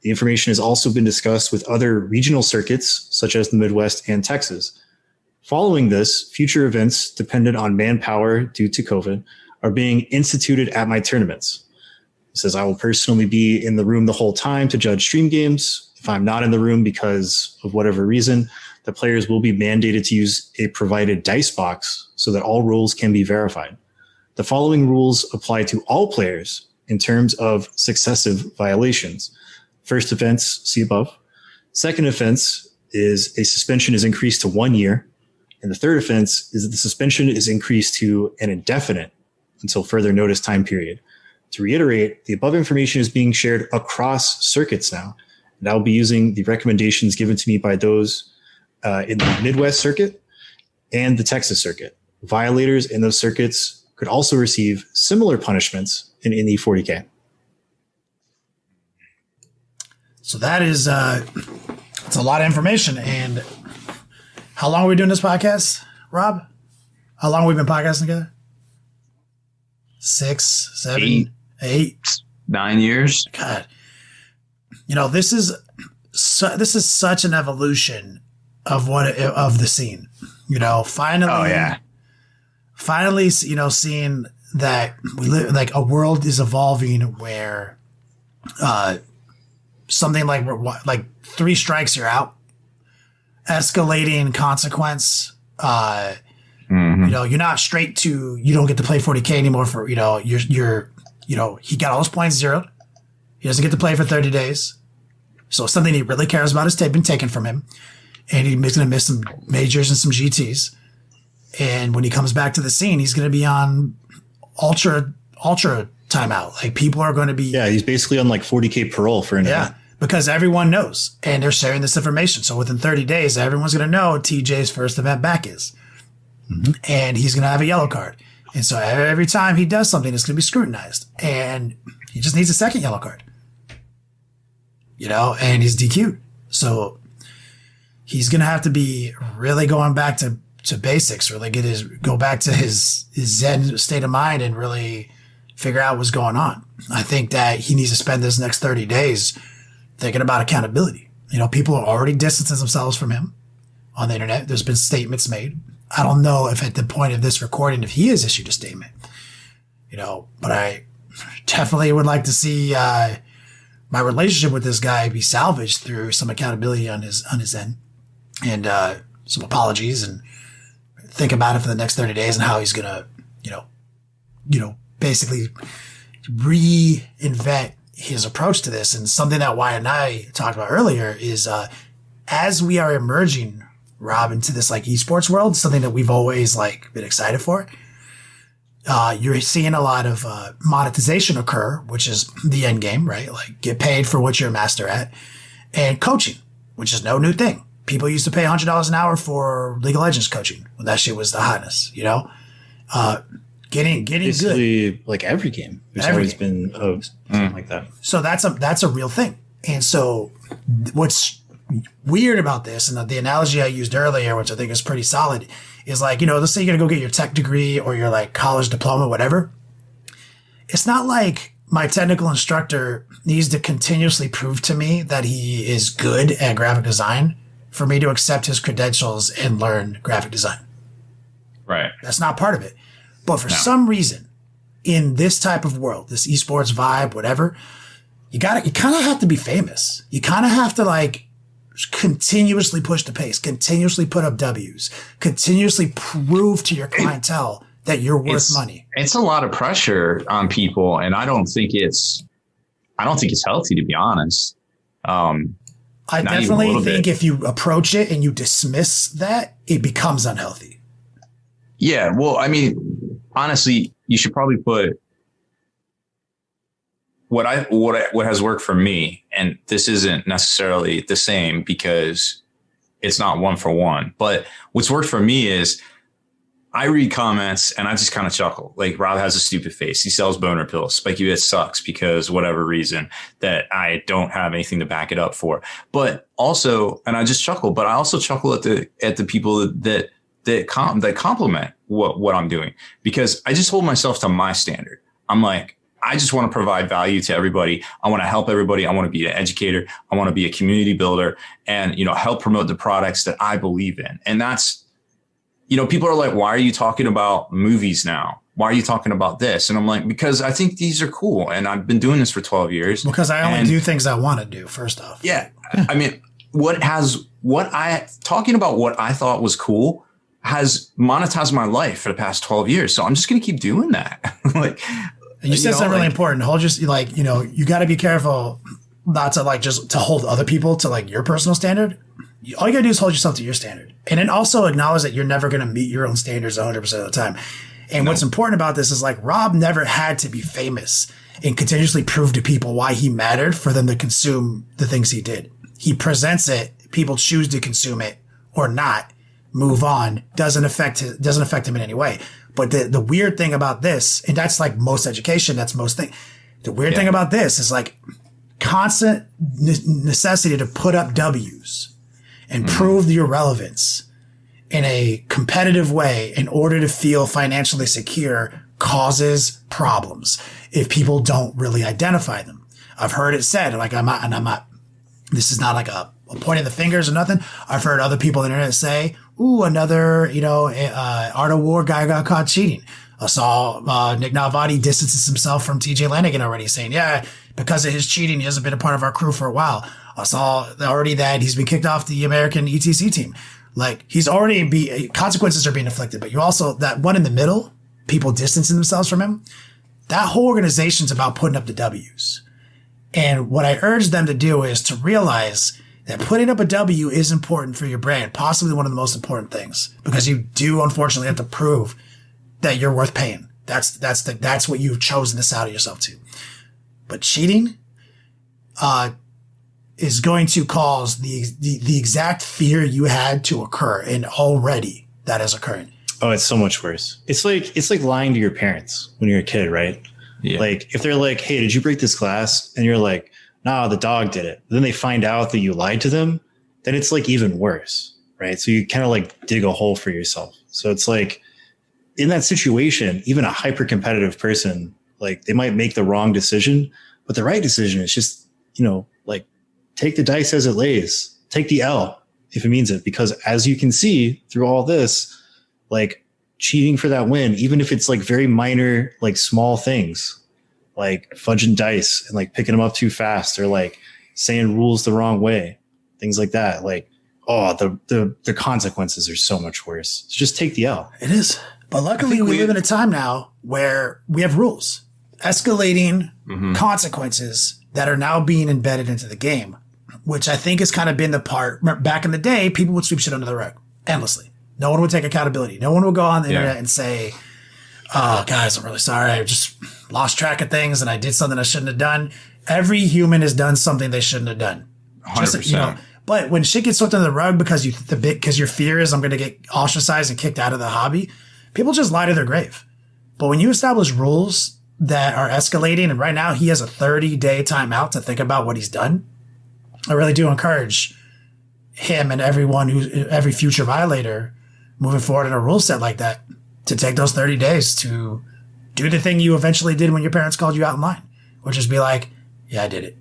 The information has also been discussed with other regional circuits, such as the Midwest and Texas. Following this, future events dependent on manpower due to COVID are being instituted at my tournaments. It says, I will personally be in the room the whole time to judge stream games. If I'm not in the room because of whatever reason, the players will be mandated to use a provided dice box so that all rules can be verified. The following rules apply to all players in terms of successive violations. First offense, see above. Second offense is a suspension is increased to 1 year. And the third offense is that the suspension is increased to an indefinite until further notice time period. To reiterate, the above information is being shared across circuits now. And I will be using the recommendations given to me by those in the Midwest circuit and the Texas circuit. Violators in those circuits could also receive similar punishments in the 40K. So that is it's a lot of information. And how long are we doing this podcast, Rob? How long have we been podcasting together? 6, 7, 8, 9 years. God, this is such an evolution of the scene. Finally, seeing that we live like a world is evolving where something like 3 strikes you're out, escalating consequence. You're not straight to you don't get to play 40K anymore for he got all his points zeroed. He doesn't get to play for 30 days. So something he really cares about has been taken from him, and he's going to miss some majors and some GTs. And when he comes back to the scene, he's going to be on ultra timeout. Like people are going to be he's basically on like 40K parole for an event. Because everyone knows and they're sharing this information. So within 30 days, everyone's going to know what TJ's first event back is. Mm-hmm. And he's going to have a yellow card. And so every time he does something, it's going to be scrutinized. And he just needs a second yellow card. And he's DQ'd. So he's going to have to be really going back to basics, really go back to his Zen state of mind and really figure out what's going on. I think that he needs to spend this next 30 days thinking about accountability. People are already distancing themselves from him on the internet. There's been statements made. I don't know if at the point of this recording, if he has issued a statement, but I definitely would like to see my relationship with this guy be salvaged through some accountability on his end and some apologies, and think about it for the next 30 days and how he's going to, basically reinvent his approach to this. And something that Wyatt and I talked about earlier is as we are emerging, Rob, into this like esports world, something that we've always been excited for. You're seeing a lot of monetization occur, which is the end game, right? Like get paid for what you're a master at, and coaching, which is no new thing. People used to pay $100 an hour for League of Legends coaching when that shit was the hotness, getting basically good. Like every game. There's always been something like that. So that's a real thing. And so what's weird about this, and the analogy I used earlier, which I think is pretty solid, is let's say you're going to go get your tech degree or your college diploma, whatever. It's not like my technical instructor needs to continuously prove to me that he is good at graphic design for me to accept his credentials and learn graphic design. Right. That's not part of it. But for some reason, in this type of world, this esports vibe, whatever, you kind of have to be famous. You kind of have to like continuously push the pace, continuously put up W's, continuously prove to your clientele that you're worth money. It's a lot of pressure on people, and I don't think it's healthy, to be honest. I definitely think if you approach it and you dismiss that, it becomes unhealthy. Yeah, well, I mean, honestly, you should probably put what has worked for me, and this isn't necessarily the same because it's not one for one, but what's worked for me is I read comments and I just kind of chuckle. Like, Rob has a stupid face. He sells boner pills. Spiky Bit sucks because whatever reason that I don't have anything to back it up for. But also, and I just chuckle, but I also chuckle at the people that compliment what I'm doing, because I just hold myself to my standard. I'm like, I just want to provide value to everybody. I want to help everybody. I want to be an educator. I want to be a community builder and, help promote the products that I believe in. And that's, people are like, why are you talking about movies now? Why are you talking about this? And I'm like, because I think these are cool. And I've been doing this for 12 years. Because I only do things I want to do, first off. Yeah. I mean, talking about what I thought was cool has monetized my life for the past 12 years. So I'm just going to keep doing that. You said something really important. You got to be careful not to just to hold other people to your personal standard. All you got to do is hold yourself to your standard. And then also acknowledge that you're never going to meet your own standards 100% of the time. And what's important about this is Rob never had to be famous and continuously prove to people why he mattered for them to consume the things he did. He presents it. People choose to consume it or not. Move on. Doesn't affect him in any way. But the weird thing about this, and that's most education, that's most thing. The weird thing about this is constant necessity to put up W's and prove your relevance in a competitive way in order to feel financially secure causes problems if people don't really identify them. I've heard it said, I'm not, this is not a pointing the fingers or nothing. I've heard other people on the internet say, ooh, another, Art of War guy got caught cheating. I saw Nick Nalvadi distances himself from TJ Lanigan already, saying, yeah, because of his cheating, he hasn't been a part of our crew for a while. I saw already that he's been kicked off the American ETC team. He's already consequences are being inflicted, but you also, that one in the middle, people distancing themselves from him, that whole organization's about putting up the W's. And what I urge them to do is to realize that putting up a W is important for your brand, possibly one of the most important things, because you do unfortunately have to prove that you're worth paying. That's what you've chosen to saddle yourself to. But cheating, is going to cause the exact fear you had to occur, and already that is occurring. Oh, it's so much worse. It's like lying to your parents when you're a kid, right? Yeah. If they're like, hey, did you break this glass? And you're like, nah, the dog did it. Then they find out that you lied to them. Then it's even worse, right? So you kind of dig a hole for yourself. So it's in that situation, even a hyper competitive person, they might make the wrong decision, but the right decision is just, take the dice as it lays, take the L if it means it. Because as you can see through all this, cheating for that win, even if it's very minor, small things, fudging dice and picking them up too fast, or saying rules the wrong way, things like that. The consequences are so much worse. So just take the L. It is. But luckily we live in a time now where we have rules, escalating consequences that are now being embedded into the game, which I think has kind of been the part. Back in the day, people would sweep shit under the rug endlessly. No one would take accountability. No one would go on the internet and say, oh, guys, I'm really sorry. I just lost track of things and I did something I shouldn't have done. Every human has done something they shouldn't have done. 100%. But when shit gets swept under the rug because your fear is I'm going to get ostracized and kicked out of the hobby, people just lie to their grave. But when you establish rules that are escalating, and right now he has a 30-day timeout to think about what he's done, I really do encourage him and every future violator moving forward in a rule set like that to take those 30 days to do the thing you eventually did when your parents called you out in line, which is be like, yeah, I did it.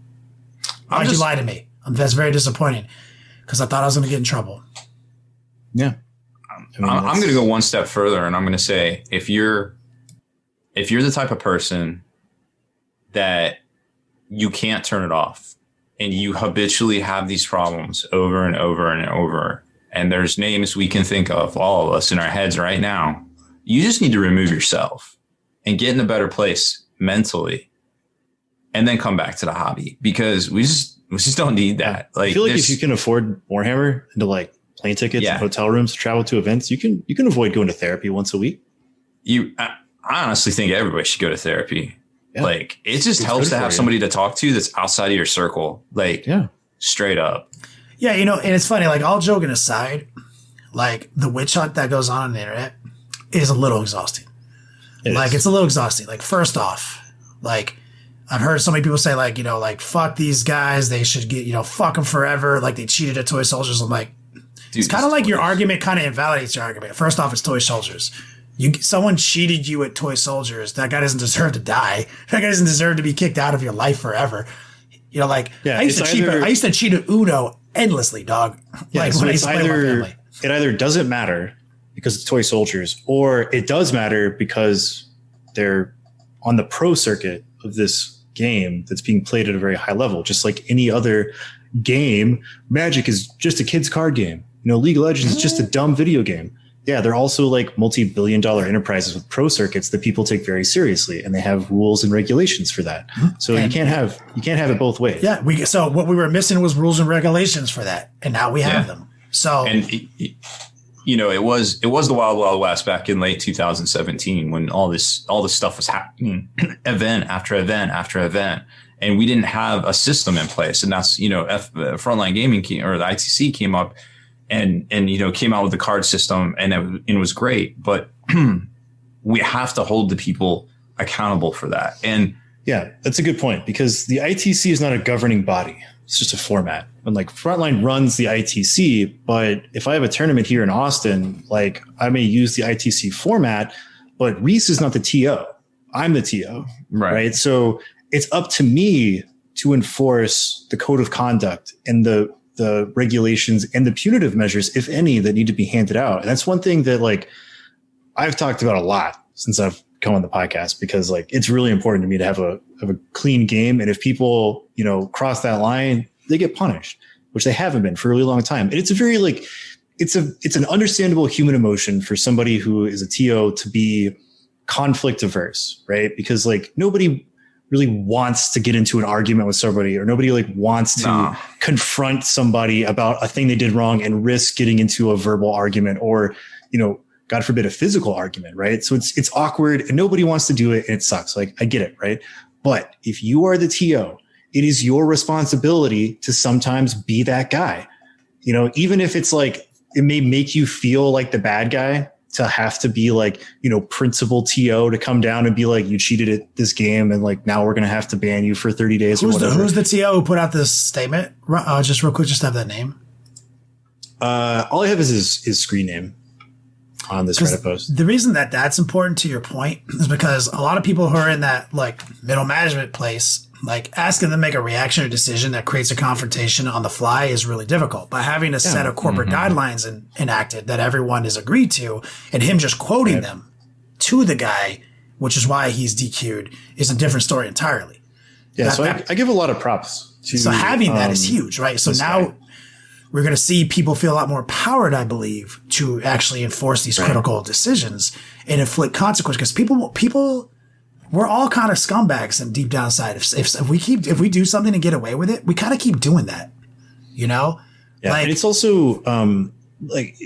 Why'd you lie to me? That's very disappointing because I thought I was going to get in trouble. Yeah. I'm going to go one step further, and I'm going to say, if you're if you're the type of person that you can't turn it off and you habitually have these problems over and over and over, and there's names we can think of, all of us in our heads right now, you just need to remove yourself and get in a better place mentally and then come back to the hobby, because we just don't need that. Like, I feel like if you can afford Warhammer and to like plane tickets and hotel rooms to travel to events, you can avoid going to therapy once a week. I honestly think everybody should go to therapy. Yeah. Like, it just helps to have somebody to talk to that's outside of your circle. Like, straight up. Yeah, you know, and it's funny, like, all joking aside, like, the witch hunt that goes on the internet is a little exhausting. It's a little exhausting. Like, first off, like, I've heard so many people say, like, you know, like, fuck these guys. They should get, you know, fuck them forever. Like, they cheated at Toy Soldiers. I'm like, dude, it's kind of like your argument kind of invalidates your argument. First off, it's Toy Soldiers. Someone cheated you at Toy Soldiers. That guy doesn't deserve to die. That guy doesn't deserve to be kicked out of your life forever. You know, like, I used to cheat at Uno endlessly, dog. Yeah, like, so when I used to play with my family. It either doesn't matter because it's Toy Soldiers, or it does matter because they're on the pro circuit of this game that's being played at a very high level. Just like any other game, Magic is just a kid's card game. You know, League of Legends is just a dumb video game. Yeah, they're also like multi-billion-dollar enterprises with pro circuits that people take very seriously, and they have rules and regulations for that. So you can't have it both ways. Yeah, so what we were missing was rules and regulations for that, and now we have them. So, and you know, it was the wild, wild west back in late 2017 when all this stuff was happening, event after event after event, and we didn't have a system in place. And that's, you know, Frontline Gaming or the ITC came up and you know, came out with the card system, and it was great. But we have to hold the people accountable for that. And yeah, that's a good point, because the ITC is not a governing body. It's just a format. And like, Frontline runs the ITC, but if I have a tournament here in Austin, like, I may use the ITC format, but Reese is not the TO. I'm the TO. Right. So it's up to me to enforce the code of conduct and the regulations and the punitive measures, if any, that need to be handed out. And that's one thing that, like, I've talked about a lot since I've come on the podcast, because like, it's really important to me to have a clean game. And if people, you know, cross that line, they get punished, which they haven't been for a really long time. And it's a very, like, it's an understandable human emotion for somebody who is a TO to be conflict averse, right? Because like, nobody really wants to get into an argument with somebody, or nobody like wants to confront somebody about a thing they did wrong and risk getting into a verbal argument, or, you know, God forbid, a physical argument, right? So it's awkward and nobody wants to do it, and it sucks. Like, I get it, right? But if you are the TO, it is your responsibility to sometimes be that guy. You know, even if it's like, it may make you feel like the bad guy to have to be like, you know, principal TO to come down and be like, you cheated at this game, and like, now we're going to have to ban you for 30 days. Who's the TO who put out this statement? Just real quick, just have that name. All I have is his screen name on this Reddit post. The reason that that's important to your point is because a lot of people who are in that like middle management place, like, asking them to make a reaction or decision that creates a confrontation on the fly is really difficult. But having a set of corporate guidelines enacted that everyone is agreed to, and him just quoting them to the guy, which is why he's DQ'd, is a different story entirely. Yeah, I give a lot of props to. So having that is huge, right? So now we're going to see people feel a lot more empowered, I believe, to actually enforce these critical decisions and inflict consequences. Because people, we're all kind of scumbags and deep down inside. If we do something and get away with it, we kind of keep doing that, you know? Yeah. Like, and it's also, like,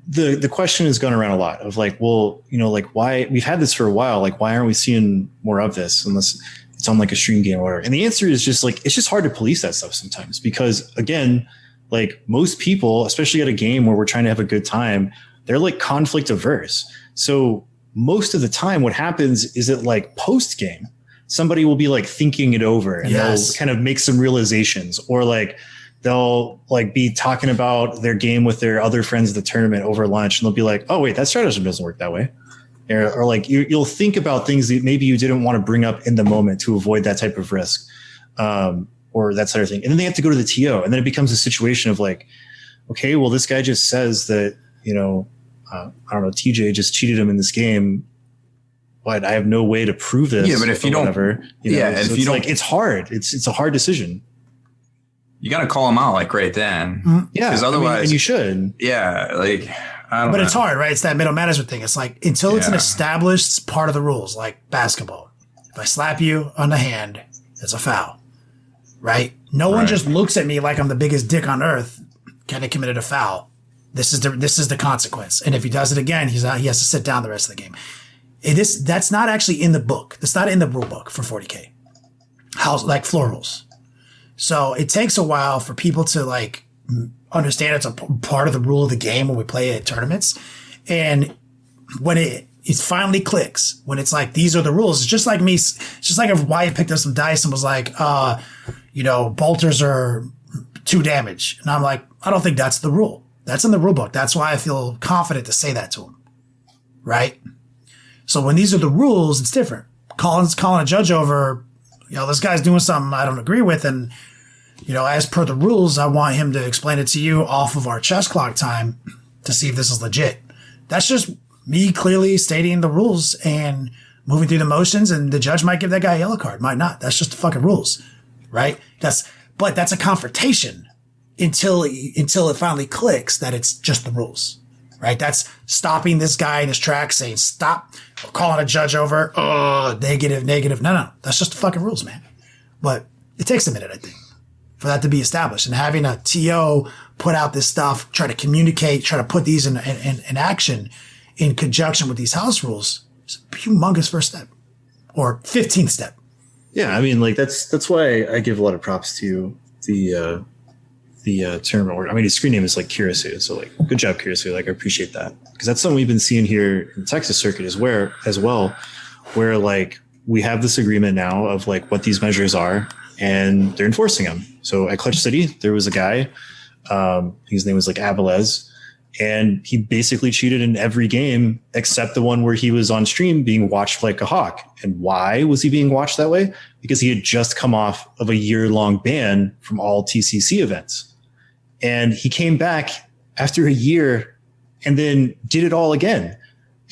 the question has gone around a lot of like, well, you know, like, why we've had this for a while, like, why aren't we seeing more of this unless it's on like a stream game or whatever? And the answer is just like, it's just hard to police that stuff sometimes, because again, like, most people, especially at a game where we're trying to have a good time, they're like conflict averse. So most of the time what happens is that, like, post game, somebody will be like thinking it over, and they'll kind of make some realizations, or like they'll like be talking about their game with their other friends at the tournament over lunch, and they'll be like, oh wait, that strategy doesn't work that way. Or like you'll think about things that maybe you didn't want to bring up in the moment to avoid that type of risk. Or that sort of thing. And then they have to go to the TO, and then it becomes a situation of like, okay, well, this guy just says that, you know, I don't know, TJ just cheated him in this game, but I have no way to prove this. Yeah, but if you don't, whatever, if so you don't, it's hard. It's a hard decision. You got to call them out like right then. Yeah, because otherwise, and you should. Yeah, like I don't know. But it's hard, right? It's that middle management thing. It's like until it's an established part of the rules, like basketball. If I slap you on the hand, it's a foul, right? No one just looks at me like I'm the biggest dick on earth. Kenny committed a foul. This is the consequence. And if he does it again, he has to sit down the rest of the game. That's not actually in the book. That's not in the rule book for 40K. Like floor rules. So it takes a while for people to like understand it's a part of the rule of the game when we play at tournaments. And when it finally clicks, when it's like, these are the rules. It's just like me. It's just like if Wyatt picked up some dice and was like, bolters are 2 damage. And I'm like, I don't think that's the rule. That's in the rule book. That's why I feel confident to say that to him. Right? So when these are the rules, it's different. Calling a judge over, this guy's doing something I don't agree with. And, as per the rules, I want him to explain it to you off of our chess clock time to see if this is legit. That's just me clearly stating the rules and moving through the motions. And the judge might give that guy a yellow card, might not. That's just the fucking rules. Right? But that's a confrontation until it finally clicks that it's just the rules. Right? That's stopping this guy in his tracks, saying, stop, calling a judge over, negative. No. That's just the fucking rules, man. But it takes a minute, I think, for that to be established. And having a TO put out this stuff, try to communicate, try to put these in action in conjunction with these house rules is a humongous first step. Or 15th step. Yeah, I mean, like that's why I give a lot of props to the tournament. I mean, his screen name is like Kirisu, so like, good job, Kirisu. Like, I appreciate that because that's something we've been seeing here in the Texas circuit as well, where like we have this agreement now of like what these measures are, and they're enforcing them. So at Clutch City, there was a guy, his name was like Abalez, and he basically cheated in every game except the one where he was on stream being watched like a hawk. And why was he being watched that way? Because he had just come off of a year-long ban from all TCC events. And he came back after a year and then did it all again.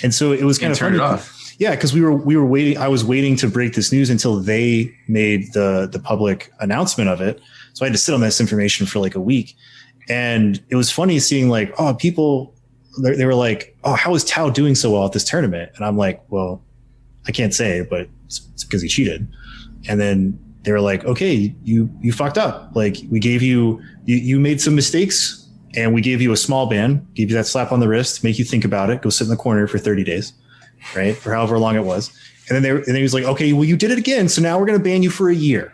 And so it was kind of turned funny. it off. Yeah, because we were waiting. I was waiting to break this news until they made the public announcement of it. So I had to sit on this information for like a week. And it was funny seeing like, people, they were like, how is Tao doing so well at this tournament? And I'm like, well, I can't say, but it's because he cheated. And then they were like, okay, you fucked up. Like we gave you made some mistakes and we gave you a small ban, gave you that slap on the wrist, make you think about it, go sit in the corner for 30 days, right? For however long it was. And then he was like, okay, well, you did it again. So now we're going to ban you for a year.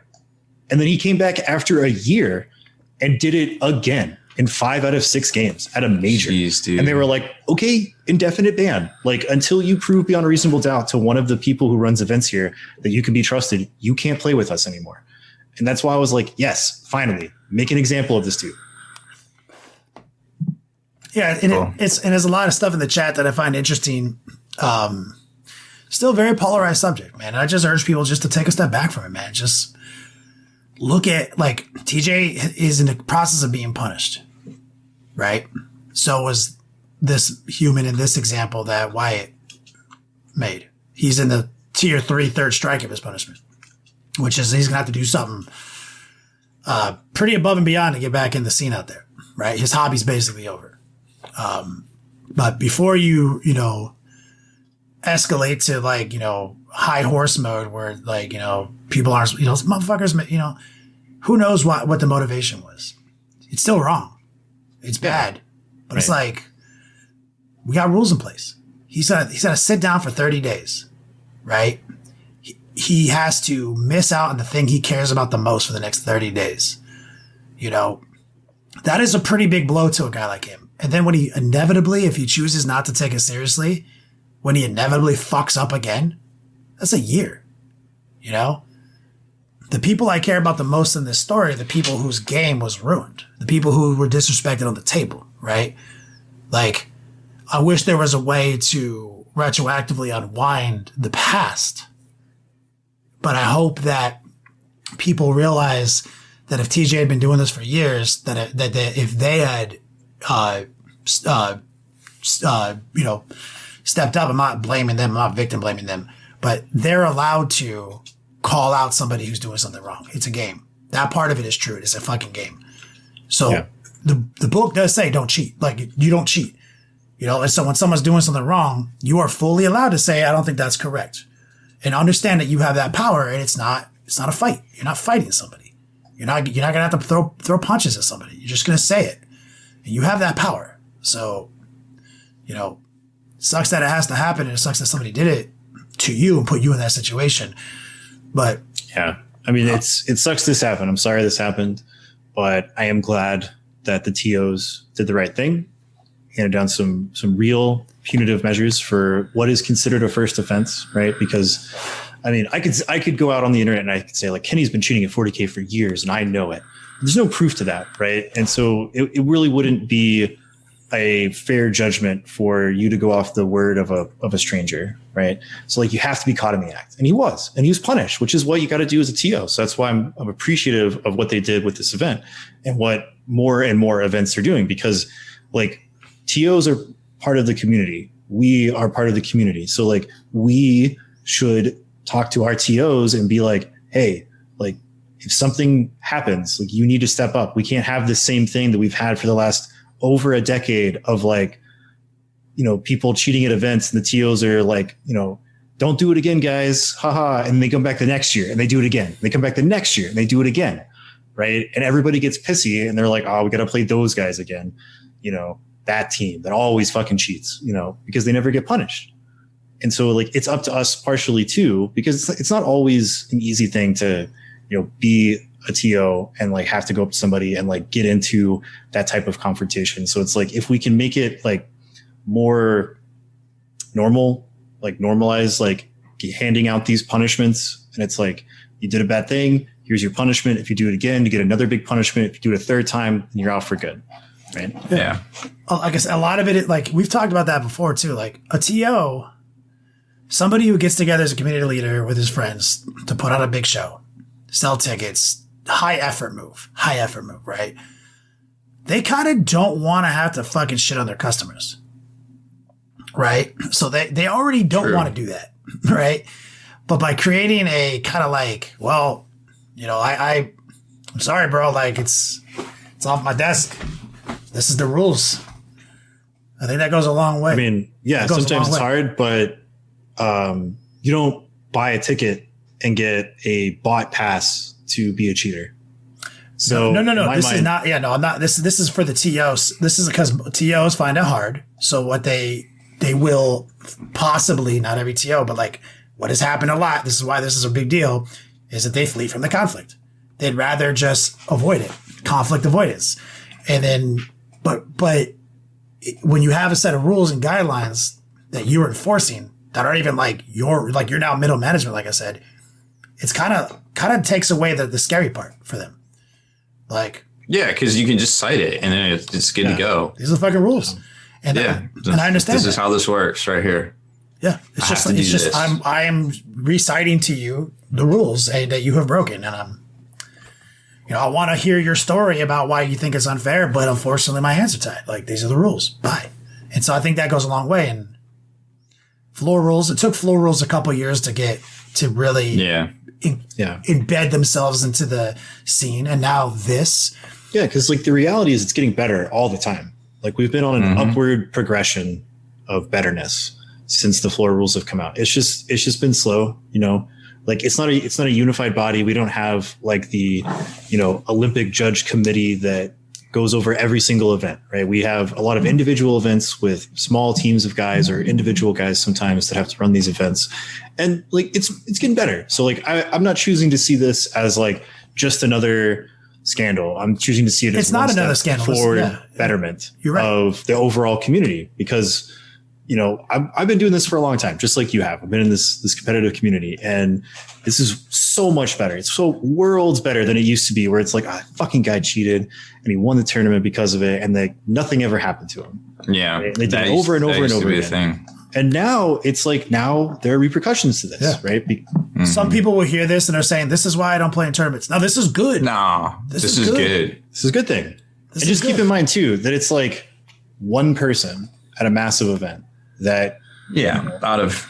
And then he came back after a year and did it again in 5 out of 6 games at a major. Jeez, dude. And they were like, okay, indefinite ban. Like until you prove beyond a reasonable doubt to one of the people who runs events here that you can be trusted, you can't play with us anymore. And that's why I was like, yes, finally, make an example of this dude. Yeah, and cool. There's a lot of stuff in the chat that I find interesting. Still very polarized subject, man. And I just urge people just to take a step back from it, man. Just look at like TJ is in the process of being punished, right? So was this human in this example that Wyatt made. He's in the tier 3 third strike of his punishment, which is he's gonna have to do something pretty above and beyond to get back in the scene out there, right? His hobby's basically over. But before you escalate to like, high horse mode where like, people aren't, motherfuckers, who knows what the motivation was. It's still wrong. It's bad, but It's like, we got rules in place. He's got to sit down for 30 days, right? He has to miss out on the thing he cares about the most for the next 30 days. That is a pretty big blow to a guy like him. And then when he inevitably, if he chooses not to take it seriously, when he inevitably fucks up again, that's a year, The people I care about the most in this story are the people whose game was ruined. The people who were disrespected on the table, right? Like, I wish there was a way to retroactively unwind the past. But I hope that people realize that if TJ had been doing this for years, that if they had, stepped up, I'm not blaming them, I'm not victim blaming them, but they're allowed to call out somebody who's doing something wrong. It's a game. That part of it is true. It's a fucking game. So the book does say don't cheat. Like, you don't cheat. You know, and so when someone's doing something wrong, you are fully allowed to say, I don't think that's correct. And understand that you have that power, and it's not a fight. You're not fighting somebody. You're not gonna have to throw punches at somebody. You're just gonna say it. And you have that power. So, you know, it sucks that it has to happen, and it sucks that somebody did it to you and put you in that situation. But yeah, I mean, it sucks this happened. I'm sorry this happened, but I am glad that the TOs did the right thing, handed down some real punitive measures for what is considered a first offense, right? Because, I mean, I could go out on the internet and I could say, like, Kenny's been cheating at 40K for years, and I know it. There's no proof to that, right? And so it really wouldn't be a fair judgment for you to go off the word of a stranger, right? So, like, you have to be caught in the act, and he was punished, which is what you got to do as a TO. So that's why I'm appreciative of what they did with this event and what more and more events are doing, because, like, TOs are part of the community. We are part of the community. So, like, we should talk to our TOs and be like, hey, like, if something happens, like, you need to step up. We can't have the same thing that we've had for the last over a decade of, like, you know, people cheating at events, and the TOs are like, you know, don't do it again, guys. Haha. And they come back the next year and they do it again. They come back the next year and they do it again. Right. And everybody gets pissy and they're like, oh, we got to play those guys again. You know, that team that always fucking cheats, you know, because they never get punished. And so, like, it's up to us partially too, because it's not always an easy thing to, you know, be a TO and, like, have to go up to somebody and, like, get into that type of confrontation. So it's like, if we can make it, like, more normal, like, normalize, like, handing out these punishments, and it's like, you did a bad thing, here's your punishment. If you do it again, you get another big punishment. If you do it a third time, then you're out for good. Right. Yeah. I guess a lot of it, like, we've talked about that before too. Like, a TO, somebody who gets together as a community leader with his friends to put on a big show, sell tickets, high effort move, right? They kind of don't want to have to fucking shit on their customers, right? So they already don't want to do that, right? But by creating a kind of like, well, you know, I'm sorry, bro, like, it's off my desk. This is the rules. I think that goes a long way. I mean, yeah, sometimes it's hard, but you don't buy a ticket and get a bot pass to be a cheater. So no. This is not. Yeah, no, I'm not. This is for the TOs. This is because TOs find it hard. So what they will possibly, not every TO, but, like, what has happened a lot, this is why this is a big deal, is that they flee from the conflict. They'd rather just avoid it. Conflict avoidance. And then, but when you have a set of rules and guidelines that you're enforcing that aren't even like you're now middle management, like I said, it's kind of takes away the scary part for them. Like, yeah, because you can just cite it and then it's good to go. These are the fucking rules. And and I understand this is how this works right here. Yeah, it's just I am reciting to you the rules that you have broken, and I want to hear your story about why you think it's unfair, but unfortunately my hands are tied. Like, these are the rules. Bye. And so I think that goes a long way. And floor rules, it took floor rules a couple years to get to really embed themselves into the scene, and now this. Yeah, because, like, the reality is it's getting better all the time. Like, we've been on an upward progression of betterness since the floor rules have come out. It's just been slow, you know. Like, it's not a unified body. We don't have, like, the, you know, Olympic judge committee that goes over every single event, right? We have a lot of individual events with small teams of guys or individual guys sometimes that have to run these events. And, like, it's getting better. So, like, I'm not choosing to see this as, like, just another scandal. I'm choosing to see it as it's not another scandal for betterment of the overall community, because, you know, I've been doing this for a long time, just like you have. I've been in this competitive community, and this is so much better. It's so worlds better than it used to be, where it's like, fucking guy cheated and he won the tournament because of it, and like nothing ever happened to him. Yeah, right? They did it over and over and over again. And now it's like, now there are repercussions to this, right? Some people will hear this and are saying, this is why I don't play in tournaments. Now, this is good. No, this is good. This is a good thing. And just keep in mind, too, that it's like one person at a massive event that, out of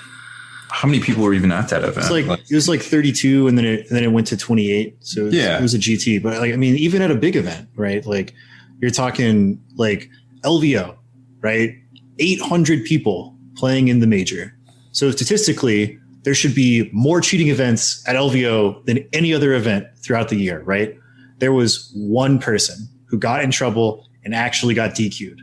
How many people were even at that event? It was like 32, and then it went to 28. So it was a GT. But like, I mean, even at a big event, right? Like, you're talking like LVO, right? 800 people playing in the major. So statistically, there should be more cheating events at LVO than any other event throughout the year, right? There was one person who got in trouble and actually got DQ'd.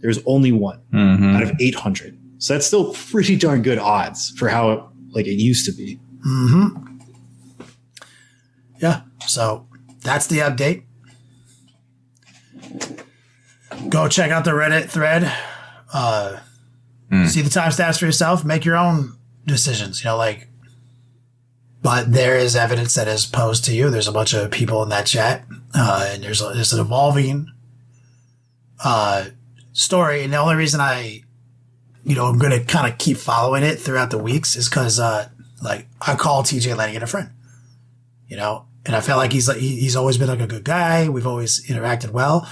There's only one out of 800. So that's still pretty darn good odds for how it used to be. Mm-hmm. Yeah. So that's the update. Go check out the Reddit thread. See the timestamps for yourself. Make your own decisions. But there is evidence that is posed to you. There's a bunch of people in that chat, and there's an evolving story. And the only reason I'm going to kind of keep following it throughout the weeks is because, I call TJ Lannigan a friend, and I feel like he's always been a good guy. We've always interacted well,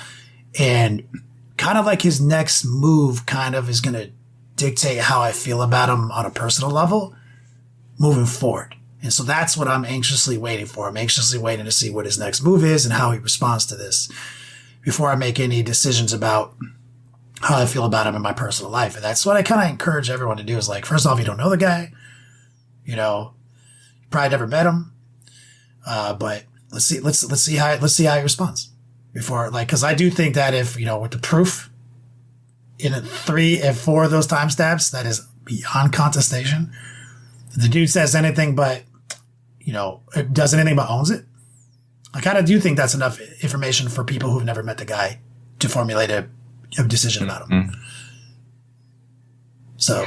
and kind of like his next move kind of is going to dictate how I feel about him on a personal level moving forward. And so that's what I'm anxiously waiting for. I'm anxiously waiting to see what his next move is and how he responds to this before I make any decisions about how I feel about him in my personal life. And that's what I kind of encourage everyone to do is first off, you don't know the guy, you probably never met him. But let's see how he responds before, cause I do think that if, with the proof in 3 and 4 of those timestamps, that is beyond contestation. If the dude says anything but, does anything but owns it, I kind of do think that's enough information for people who've never met the guy to formulate a decision about him. So,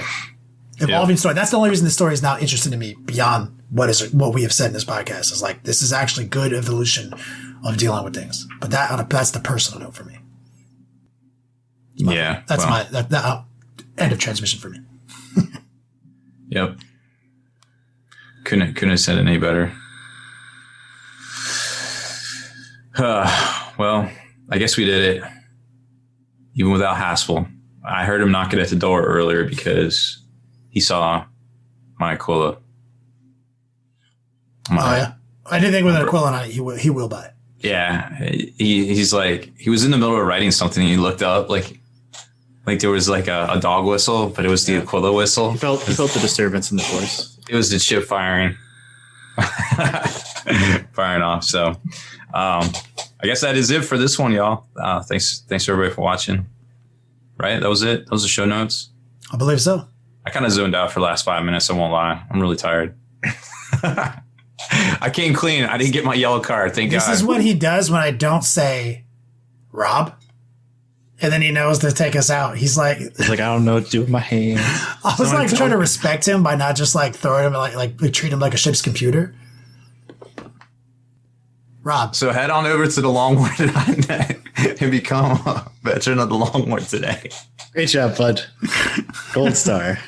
evolving story. That's the only reason the story is now interesting to me beyond what we have said in this podcast is this is actually good evolution of dealing with things. But that's the personal note for me. That's my end of transmission for me. Yep. Couldn't have said it any better. Well, I guess we did it. Even without Haspil. I heard him knocking at the door earlier because he saw my Aquila. Yeah. I didn't think with an Aquila on it, he will buy it. Yeah. He's he was in the middle of writing something and he looked up like there was a dog whistle, but it was the Aquila whistle. He felt the disturbance in the course. It was the chip firing off. So I guess that is it for this one, y'all. Thanks everybody for watching. Right? That was it. Those are show notes. I believe so. I kind of zoned out for the last 5 minutes. I won't lie. I'm really tired. I came clean. I didn't get my yellow card. Thank God. This is what he does when I don't say Rob. And then he knows to take us out. He's like, I don't know what to do with my hands. I was trying to respect him by not just throwing him like treat him like a ship's computer. Rob. So head on over to the longword.net and become a veteran of the Longword today. Great job, bud. Gold star.